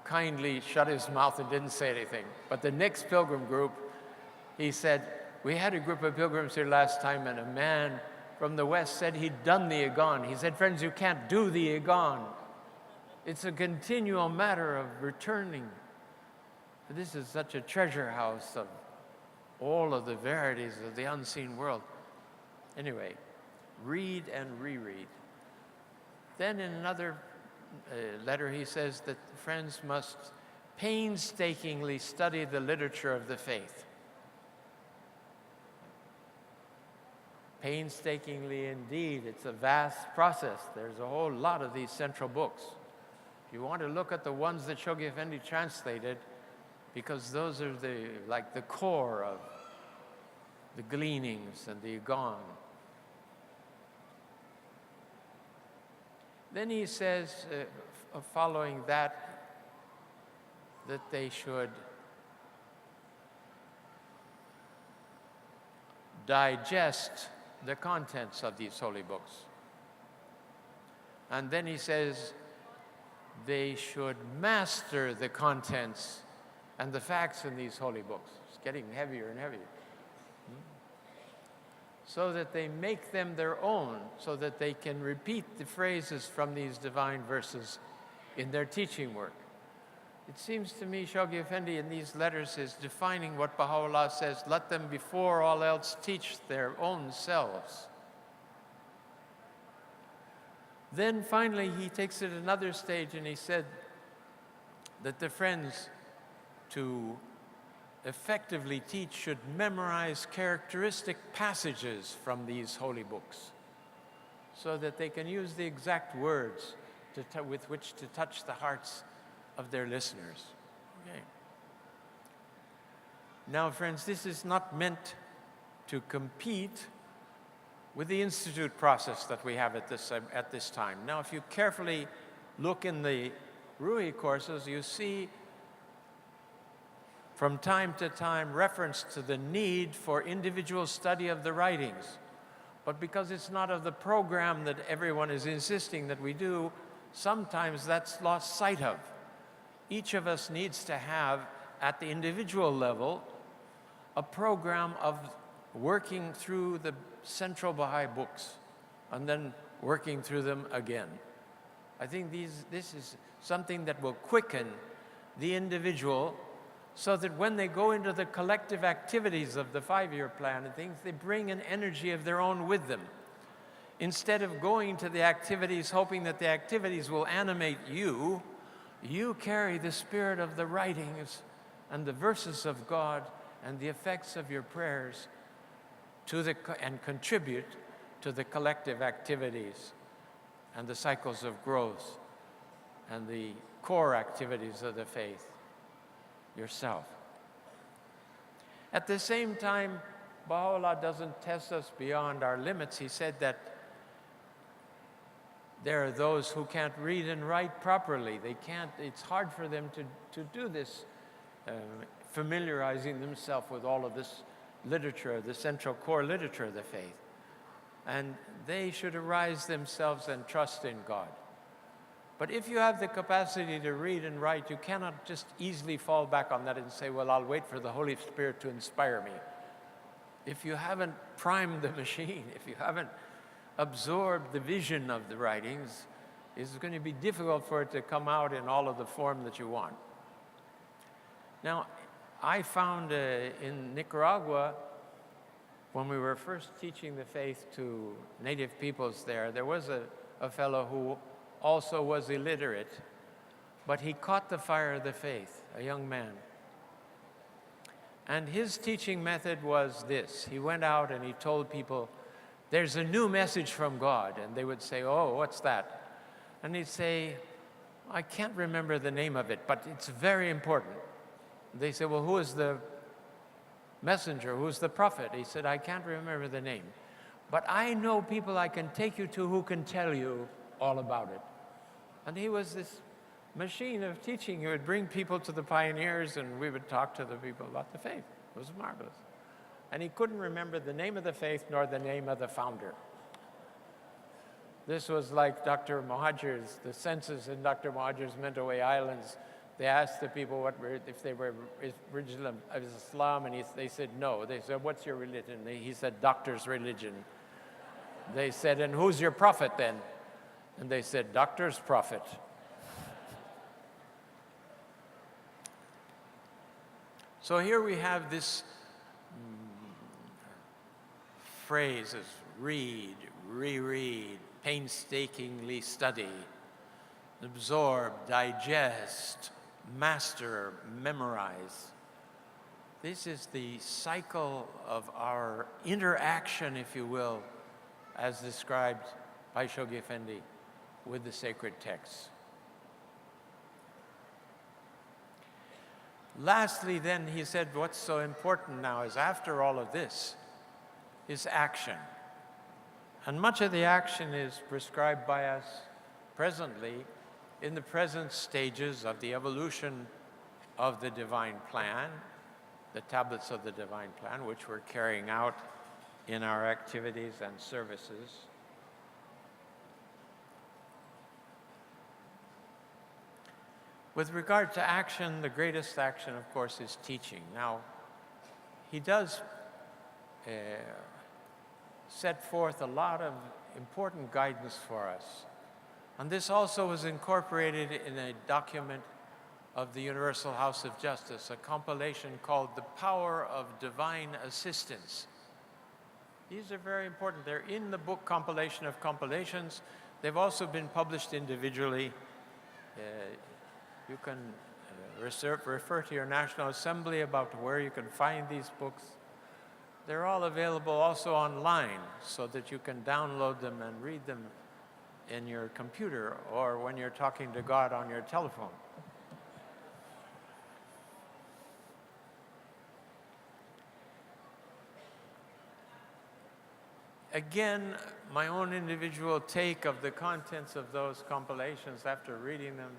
kindly shut his mouth and didn't say anything. But the next pilgrim group, he said, we had a group of pilgrims here last time and a man from the West said he'd done the Igan. He said, friends, you can't do the Igan. It's a continual matter of returning. This is such a treasure house of all of the verities of the unseen world. Anyway, read and reread. Then in another letter, he says that friends must painstakingly study the literature of the faith. Painstakingly indeed, it's a vast process. There's a whole lot of these central books. If you want to look at the ones that Shoghi Effendi translated, because those are the core of the gleanings and the Igan. Then he says, following that they should digest the contents of these holy books. And then he says they should master the contents and the facts in these holy books. It's getting heavier and heavier. So that they make them their own, so that they can repeat the phrases from these divine verses in their teaching work. It seems to me Shoghi Effendi in these letters is defining what Baha'u'llah says, let them before all else teach their own selves. Then finally he takes it another stage and he said that the friends to effectively teach should memorize characteristic passages from these holy books so that they can use the exact words with which to touch the hearts of their listeners. Okay. Now, friends, this is not meant to compete with the institute process that we have at this time. Now, if you carefully look in the Ruhi courses, you see from time to time reference to the need for individual study of the writings. But because it's not of the program that everyone is insisting that we do, sometimes that's lost sight of. Each of us needs to have, at the individual level, a program of working through the central Baha'i books and then working through them again. I think this is something that will quicken the individual so that when they go into the collective activities of the 5-year plan and things, they bring an energy of their own with them. Instead of going to the activities hoping that the activities will animate you, you carry the spirit of the writings and the verses of God and the effects of your prayers and contribute to the collective activities and the cycles of growth and the core activities of the faith yourself. At the same time, Baha'u'llah doesn't test us beyond our limits. He said that there are those who can't read and write properly. It's hard for them to do this, familiarizing themselves with all of this literature, the central core literature of the faith. And they should arise themselves and trust in God. But if you have the capacity to read and write, you cannot just easily fall back on that and say, well, I'll wait for the Holy Spirit to inspire me. If you haven't primed the machine, if you haven't absorbed the vision of the writings, it's going to be difficult for it to come out in all of the form that you want. Now, I found in Nicaragua, when we were first teaching the faith to native peoples there was a fellow who also was illiterate, but he caught the fire of the faith, a young man. And his teaching method was this. He went out and he told people, there's a new message from God. And they would say, oh, what's that? And he'd say, I can't remember the name of it, but it's very important. They said, well, who is the messenger? Who's the prophet? He said, I can't remember the name, but I know people I can take you to who can tell you all about it. And he was this machine of teaching. He would bring people to the pioneers and we would talk to the people about the faith. It was marvelous. And he couldn't remember the name of the faith nor the name of the founder. This was like Dr. Muhajir's, the census in Dr. Muhajir's Mentawai Islands. They asked the people if they were original of Islam, and they said no. They said, what's your religion? He said, doctor's religion. They said, and who's your prophet then? And they said, doctor's prophet. So here we have this phrase as read, reread, painstakingly study, absorb, digest, master, memorize. This is the cycle of our interaction, if you will, as described by Shoghi Effendi with the sacred texts. Lastly, then, he said what's so important now is after all of this is action. And much of the action is prescribed by us presently in the present stages of the evolution of the divine plan, the tablets of the divine plan, which we're carrying out in our activities and services. With regard to action, the greatest action, of course, is teaching. Now, he does set forth a lot of important guidance for us. And this also was incorporated in a document of the Universal House of Justice, a compilation called The Power of Divine Assistance. These are very important. They're in the book Compilation of Compilations. They've also been published individually. You can refer to your National Assembly about where you can find these books. They're all available also online so that you can download them and read them in your computer or when you're talking to God on your telephone. Again, my own individual take of the contents of those compilations after reading them,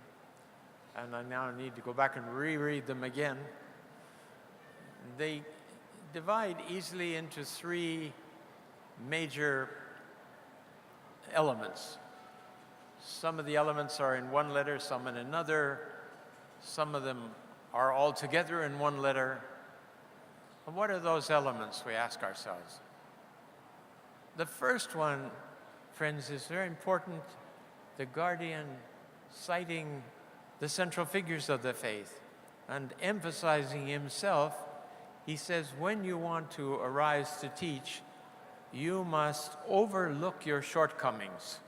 and I now need to go back and reread them again. They divide easily into three major elements. Some of the elements are in one letter, some in another. Some of them are all together in one letter. And what are those elements, we ask ourselves? The first one, friends, is very important. The guardian citing the central figures of the faith and emphasizing himself. He says, when you want to arise to teach, you must overlook your shortcomings.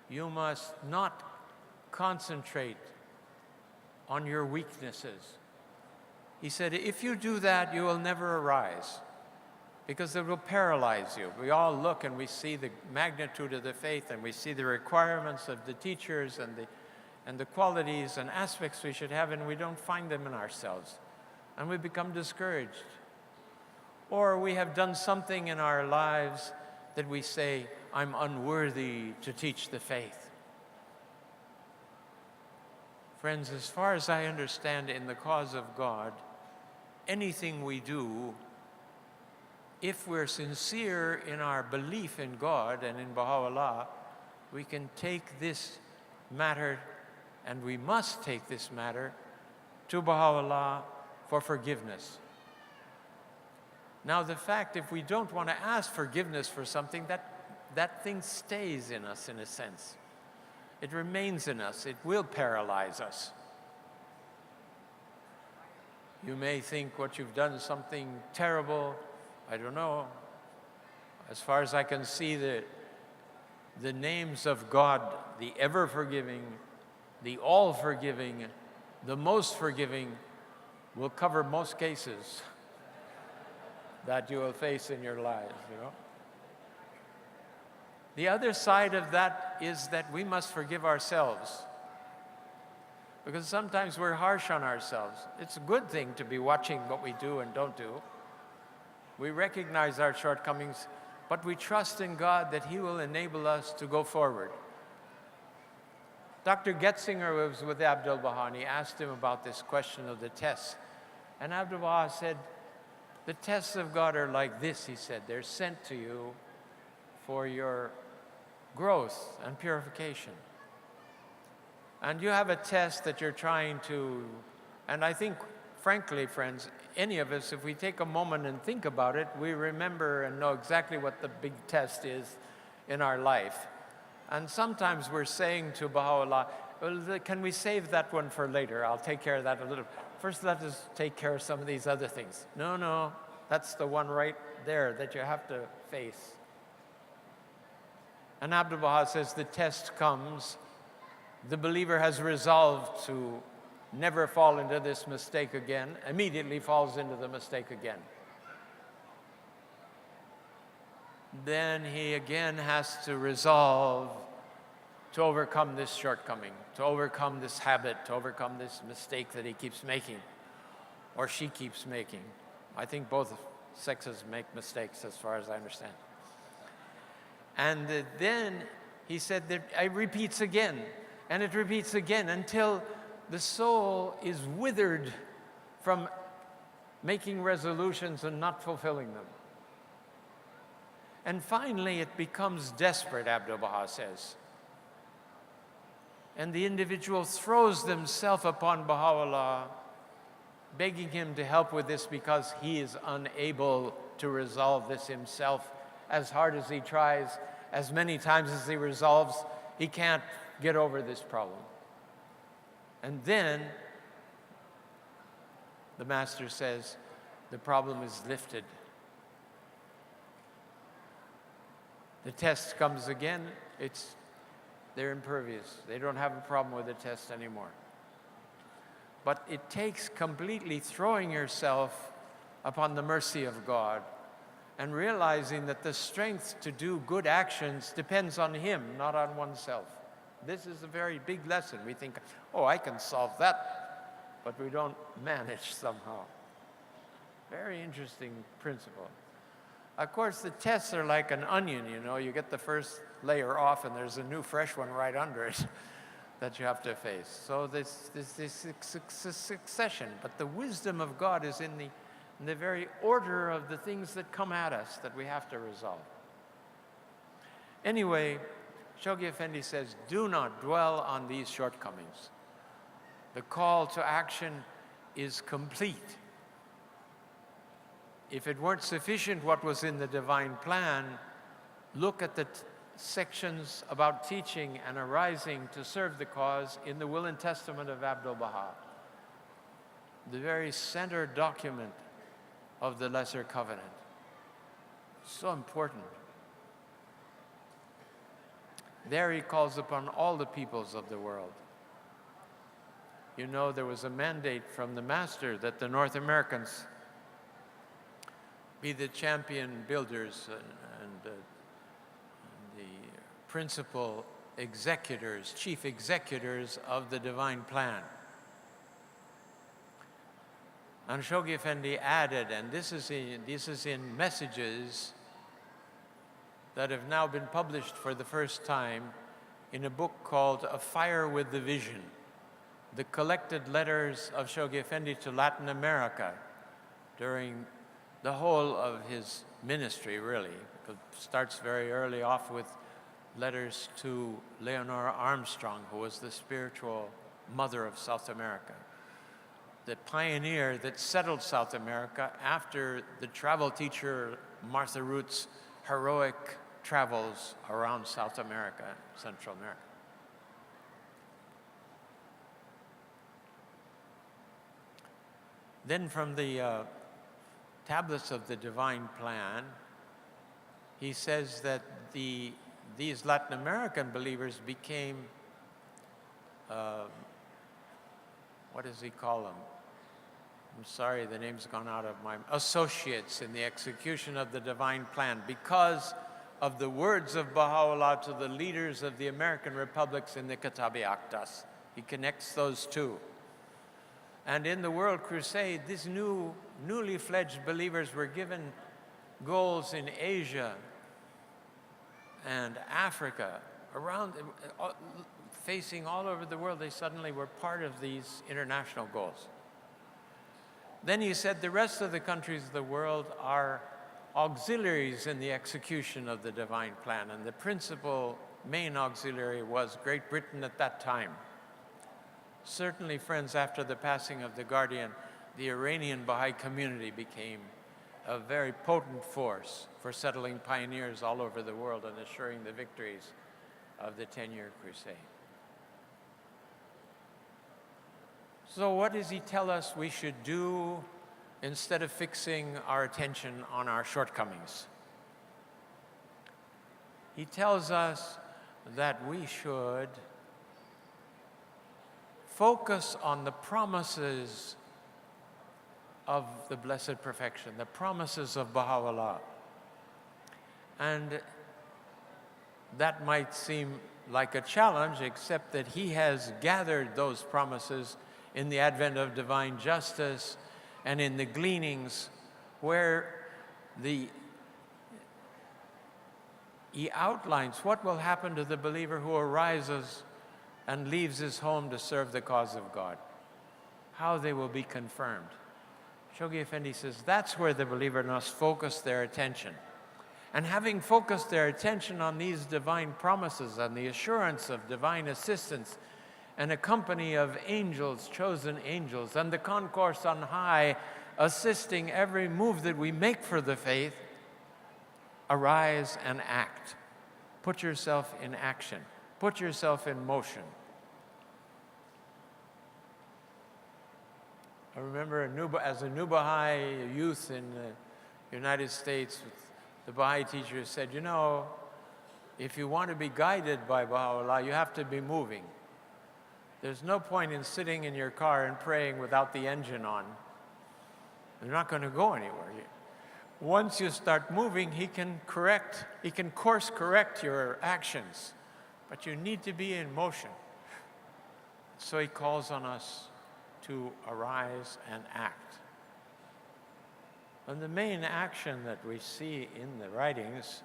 You must not concentrate on your weaknesses. He said, if you do that, you will never arise, because it will paralyze you. We all look and we see the magnitude of the faith, and we see the requirements of the teachers and the qualities and aspects we should have, and we don't find them in ourselves. And we become discouraged. Or we have done something in our lives that we say, I'm unworthy to teach the faith. Friends, as far as I understand, in the cause of God, anything we do, if we're sincere in our belief in God and in Baha'u'llah, we can take this matter, and we must take this matter to Baha'u'llah for forgiveness. Now, the fact, if we don't want to ask forgiveness for something, that thing stays in us in a sense. It remains in us. It will paralyze us. You may think what you've done is something terrible. I don't know. As far as I can see, the names of God, the ever-forgiving, the all-forgiving, the most forgiving, will cover most cases that you will face in your lives, you know. The other side of that is that we must forgive ourselves, because sometimes we're harsh on ourselves. It's a good thing to be watching what we do and don't do. We recognize our shortcomings, but we trust in God that He will enable us to go forward. Dr. Getzinger was with Abdu'l-Baha, and he asked him about this question of the tests. And Abdu'l-Baha said, the tests of God are like this, he said. They're sent to you for your growth and purification. And you have a test that you're trying to, and I think, frankly, friends, any of us, if we take a moment and think about it, we remember and know exactly what the big test is in our life. And sometimes we're saying to Baha'u'llah, well, can we save that one for later? I'll take care of that a little. First, let us take care of some of these other things. No, that's the one right there that you have to face. And Abdu'l-Baha says the test comes, the believer has resolved to never fall into this mistake again, immediately falls into the mistake again. Then he again has to resolve to overcome this shortcoming, to overcome this habit, to overcome this mistake that he keeps making, or she keeps making. I think both sexes make mistakes as far as I understand. And then he said that it repeats again, and it repeats again until the soul is withered from making resolutions and not fulfilling them. And finally, it becomes desperate, Abdu'l-Baha says. And the individual throws themselves upon Baha'u'llah, begging him to help with this because he is unable to resolve this himself. As hard as he tries, as many times as he resolves, he can't get over this problem. And then the master says, the problem is lifted. The test comes again, they're impervious. They don't have a problem with the test anymore. But it takes completely throwing yourself upon the mercy of God and realizing that the strength to do good actions depends on Him, not on oneself. This is a very big lesson. We think, oh, I can solve that, but we don't manage somehow. Very interesting principle. Of course, the tests are like an onion, you know. You get the first layer off and there's a new fresh one right under it that you have to face. So this succession, but the wisdom of God is in the very order of the things that come at us that we have to resolve. Anyway, Shoghi Effendi says, do not dwell on these shortcomings. The call to action is complete. If it weren't sufficient what was in the divine plan, look at the sections about teaching and arising to serve the cause in the Will and Testament of Abdu'l-Baha, the very center document of the Lesser Covenant. So important. There he calls upon all the peoples of the world. You know, there was a mandate from the Master that the North Americans be the champion builders and the principal executors, chief executors of the divine plan. And Shoghi Effendi added, and this is in messages that have now been published for the first time in a book called A Fire with the Vision, the collected letters of Shoghi Effendi to Latin America during the whole of his ministry, really. It starts very early off with letters to Leonora Armstrong, who was the spiritual mother of South America, the pioneer that settled South America after the travel teacher Martha Root's heroic travels around South America, Central America. Then from the tablets of the divine plan, he says that these Latin American believers became, what does he call them? I'm sorry, the name's gone out of my, associates in the execution of the divine plan because of the words of Baha'u'llah to the leaders of the American republics in the Kitabi Akdas. He connects those two. And in the World Crusade, these newly fledged believers were given goals in Asia and Africa, facing all over the world. They suddenly were part of these international goals. Then he said the rest of the countries of the world are auxiliaries in the execution of the divine plan, and the principal main auxiliary was Great Britain at that time. Certainly, friends, after the passing of the Guardian, the Iranian Bahai community became a very potent force for settling pioneers all over the world and assuring the victories of the 10-year crusade. So what does he tell us we should do instead of fixing our attention on our shortcomings? He tells us that we should focus on the promises of the Blessed Perfection, the promises of Baha'u'llah. And that might seem like a challenge, except that he has gathered those promises in the advent of divine justice and in the gleanings where he outlines what will happen to the believer who arises and leaves his home to serve the cause of God, how they will be confirmed. Shoghi Effendi says that's where the believer must focus their attention. And having focused their attention on these divine promises and the assurance of divine assistance and a company of angels, chosen angels, and the concourse on high assisting every move that we make for the faith, arise and act. Put yourself in action. Put yourself in motion. I remember as a new Bahai youth in the United States, the Bahai teacher said, you know, if you want to be guided by Baha'u'llah, you have to be moving. There's no point in sitting in your car and praying without the engine on. You're not going to go anywhere. Once you start moving, he can course correct your actions, but you need to be in motion. So he calls on us to arise and act. And the main action that we see in the writings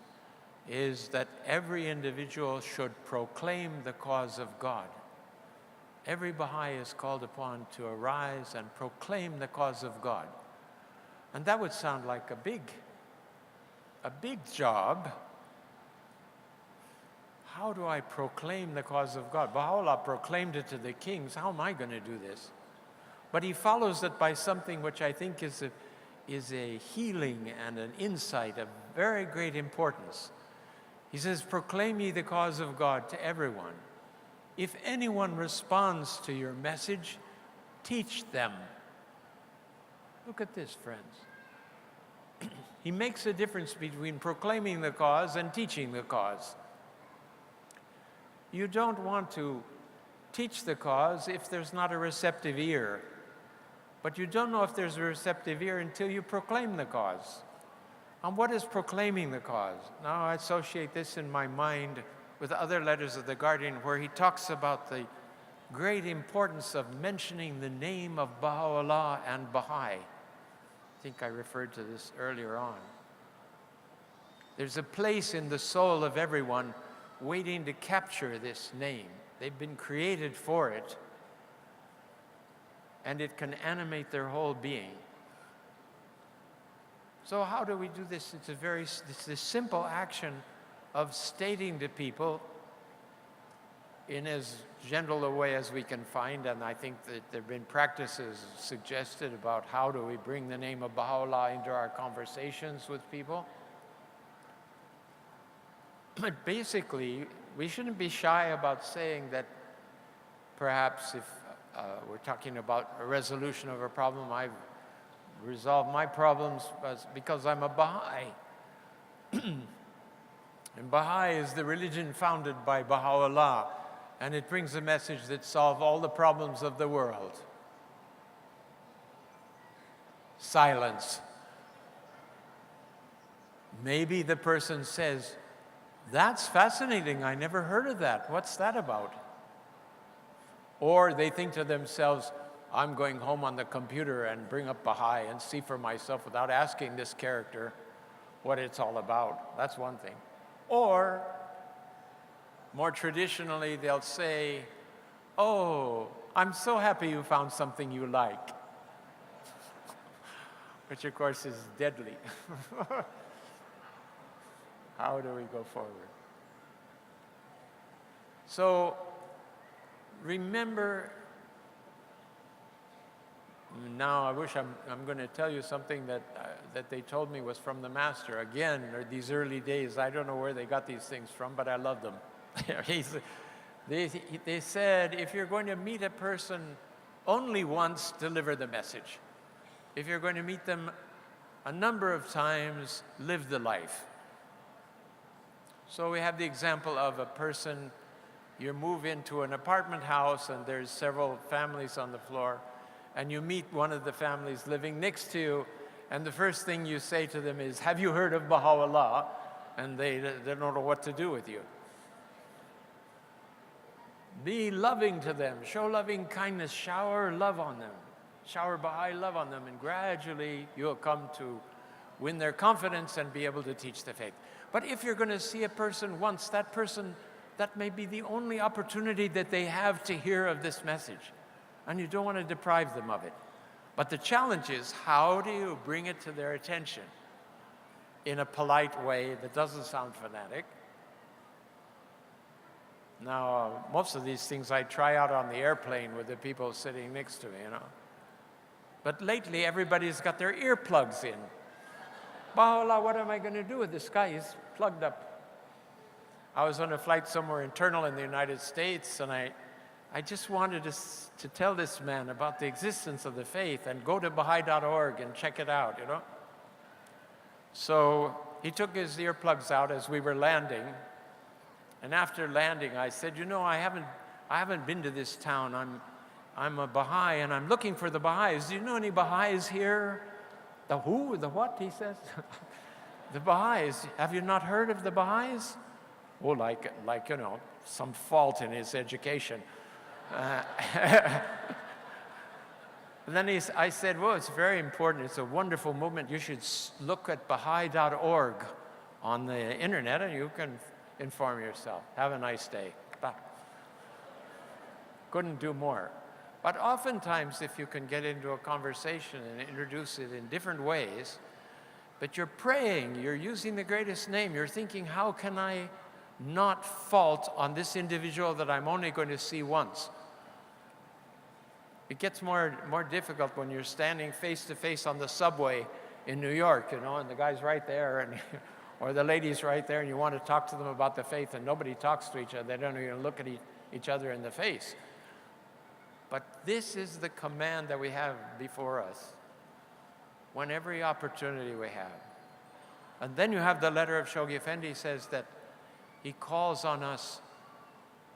is that every individual should proclaim the cause of God. Every Baha'i is called upon to arise and proclaim the cause of God. And that would sound like a big job. How do I proclaim the cause of God? Baha'u'llah proclaimed it to the kings. How am I going to do this? But he follows it by something which I think is a healing and an insight of very great importance. He says, proclaim ye the cause of God to everyone. If anyone responds to your message, teach them. Look at this, friends. He makes a difference between proclaiming the cause and teaching the cause. You don't want to teach the cause if there's not a receptive ear. But you don't know if there's a receptive ear until you proclaim the cause. And what is proclaiming the cause? Now I associate this in my mind with other letters of the Guardian where he talks about the great importance of mentioning the name of Baha'u'llah and Bahai. I think I referred to this earlier on. There's a place in the soul of everyone waiting to capture this name. They've been created for it, and it can animate their whole being. So how do we do this? It's this simple action of stating to people in as gentle a way as we can find, and I think that there have been practices suggested about how do we bring the name of Baha'u'llah into our conversations with people. But basically, we shouldn't be shy about saying that perhaps if we're talking about a resolution of a problem, I've resolved my problems because I'm a Baha'i. And Baha'i is the religion founded by Baha'u'llah, and it brings a message that solves all the problems of the world. Silence. Maybe the person says, that's fascinating, I never heard of that. What's that about? Or they think to themselves, I'm going home on the computer and bring up Bahai and see for myself without asking this character what it's all about. That's one thing. Or, more traditionally, they'll say, oh, I'm so happy you found something you like. Which, of course, is deadly. How do we go forward? So, remember, now I wish I'm going to tell you something that they told me was from the Master. Again, these early days, I don't know where they got these things from, but I love them. They said, if you're going to meet a person only once, deliver the message. If you're going to meet them a number of times, live the life. So we have the example of a person, you move into an apartment house and there's several families on the floor, and you meet one of the families living next to you, and the first thing you say to them is, have you heard of Baha'u'llah? And they don't know what to do with you. Be loving to them, show loving kindness, shower love on them, shower Baha'i love on them, and gradually you'll come to win their confidence and be able to teach the faith. But if you're going to see a person once, that may be the only opportunity that they have to hear of this message. And you don't want to deprive them of it. But the challenge is, how do you bring it to their attention? in a polite way that doesn't sound fanatic. Now, most of these things I try out on the airplane with the people sitting next to me, you know. But lately, everybody's got their earplugs in. Baha'u'llah, what am I going to do with this guy? He's plugged up. I was on a flight somewhere internal in the United States, and I just wanted to tell this man about the existence of the faith and go to Bahai.org and check it out, you know. So he took his earplugs out as we were landing, and after landing, I said, you know, I haven't been to this town. I'm a Bahai, and I'm looking for the Baha'is. Do you know any Baha'is here? The who? The what? He says. The Baha'is. Have you not heard of the Baha'is? Oh, like you know, some fault in his education. And then I said, well, it's very important. It's a wonderful movement. You should look at Bahai.org on the internet, and you can inform yourself. Have a nice day. Bye. Couldn't do more. But oftentimes, if you can get into a conversation and introduce it in different ways, but you're praying, you're using the greatest name, you're thinking, how can I not fault on this individual that I'm only going to see once? It gets more difficult when you're standing face to face on the subway in New York, you know, and the guy's right there, and or the lady's right there, and you want to talk to them about the faith, and nobody talks to each other. They don't even look at each other in the face. But this is the command that we have before us when every opportunity we have. And then you have the letter of Shoghi Effendi says that he calls on us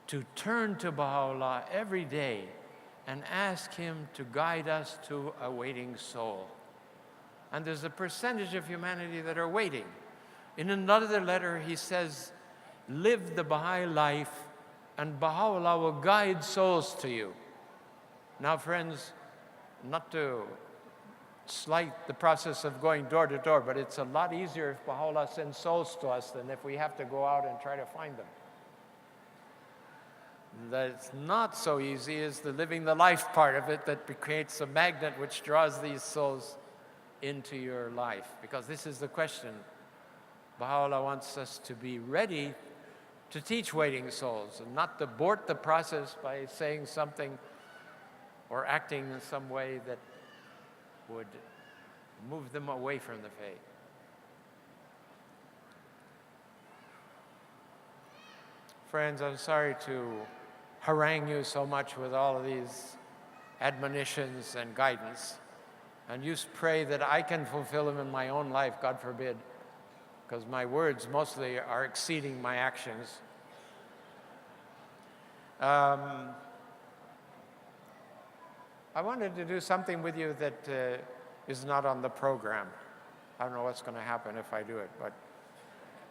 to turn to Baha'u'llah every day and ask him to guide us to a waiting soul. And there's a percentage of humanity that are waiting. In another letter, he says, live the Baha'i life and Baha'u'llah will guide souls to you. Now, friends, not to slight the process of going door to door, but it's a lot easier if Baha'u'llah sends souls to us than if we have to go out and try to find them. That's not so easy is the living the life part of it that creates a magnet which draws these souls into your life. Because this is the question. Baha'u'llah wants us to be ready to teach waiting souls and not to abort the process by saying something or acting in some way that would move them away from the faith. Friends, I'm sorry to harangue you so much with all of these admonitions and guidance. And you pray that I can fulfill them in my own life, God forbid, because my words mostly are exceeding my actions. I wanted to do something with you that is not on the program. I don't know what's going to happen if I do it, but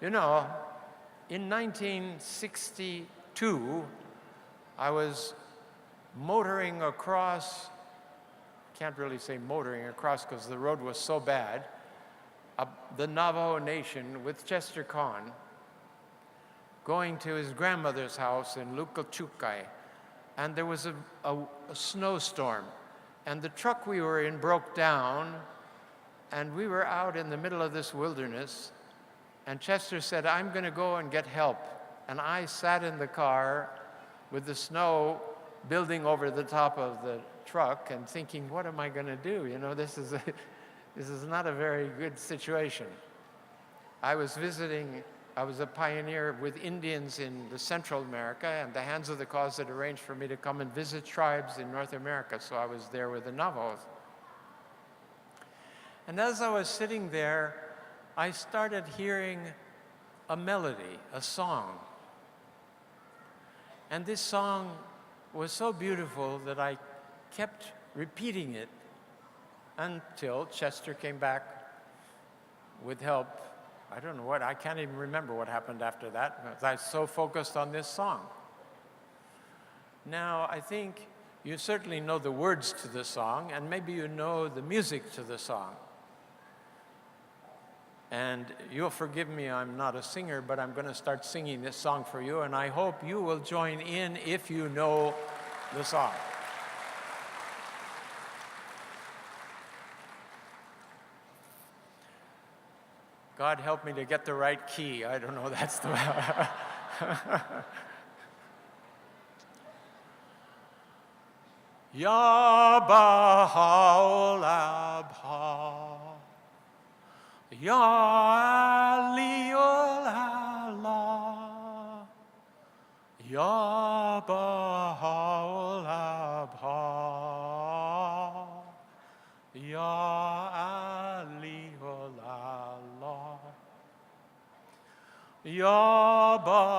you know, in 1962, I was motoring across, can't really say motoring across because the road was so bad, the Navajo Nation with Chester Kahn, going to his grandmother's house in Lukachukai. And there was a snowstorm, and the truck we were in broke down, and we were out in the middle of this wilderness, and Chester said, I'm going to go and get help. And I sat in the car with the snow building over the top of the truck and thinking, what am I going to do? You know, this is not a very good situation. I was a pioneer with Indians in the Central America, and the Hands of the Cause had arranged for me to come and visit tribes in North America, so I was there with the Navajos. And as I was sitting there, I started hearing a melody, a song. And this song was so beautiful that I kept repeating it until Chester came back with help. I don't know what, I can't even remember what happened after that, because I was so focused on this song. Now, I think you certainly know the words to the song, and maybe you know the music to the song. And you'll forgive me, I'm not a singer, but I'm going to start singing this song for you, and I hope you will join in if you know the song. God help me to get the right key. I don't know, that's the Ya Baha'u'llah, Ya Ali'ul-Allah, Ya Baha'u'llah, Ya Ali'ul-Allah, Ya Baha'u'llah.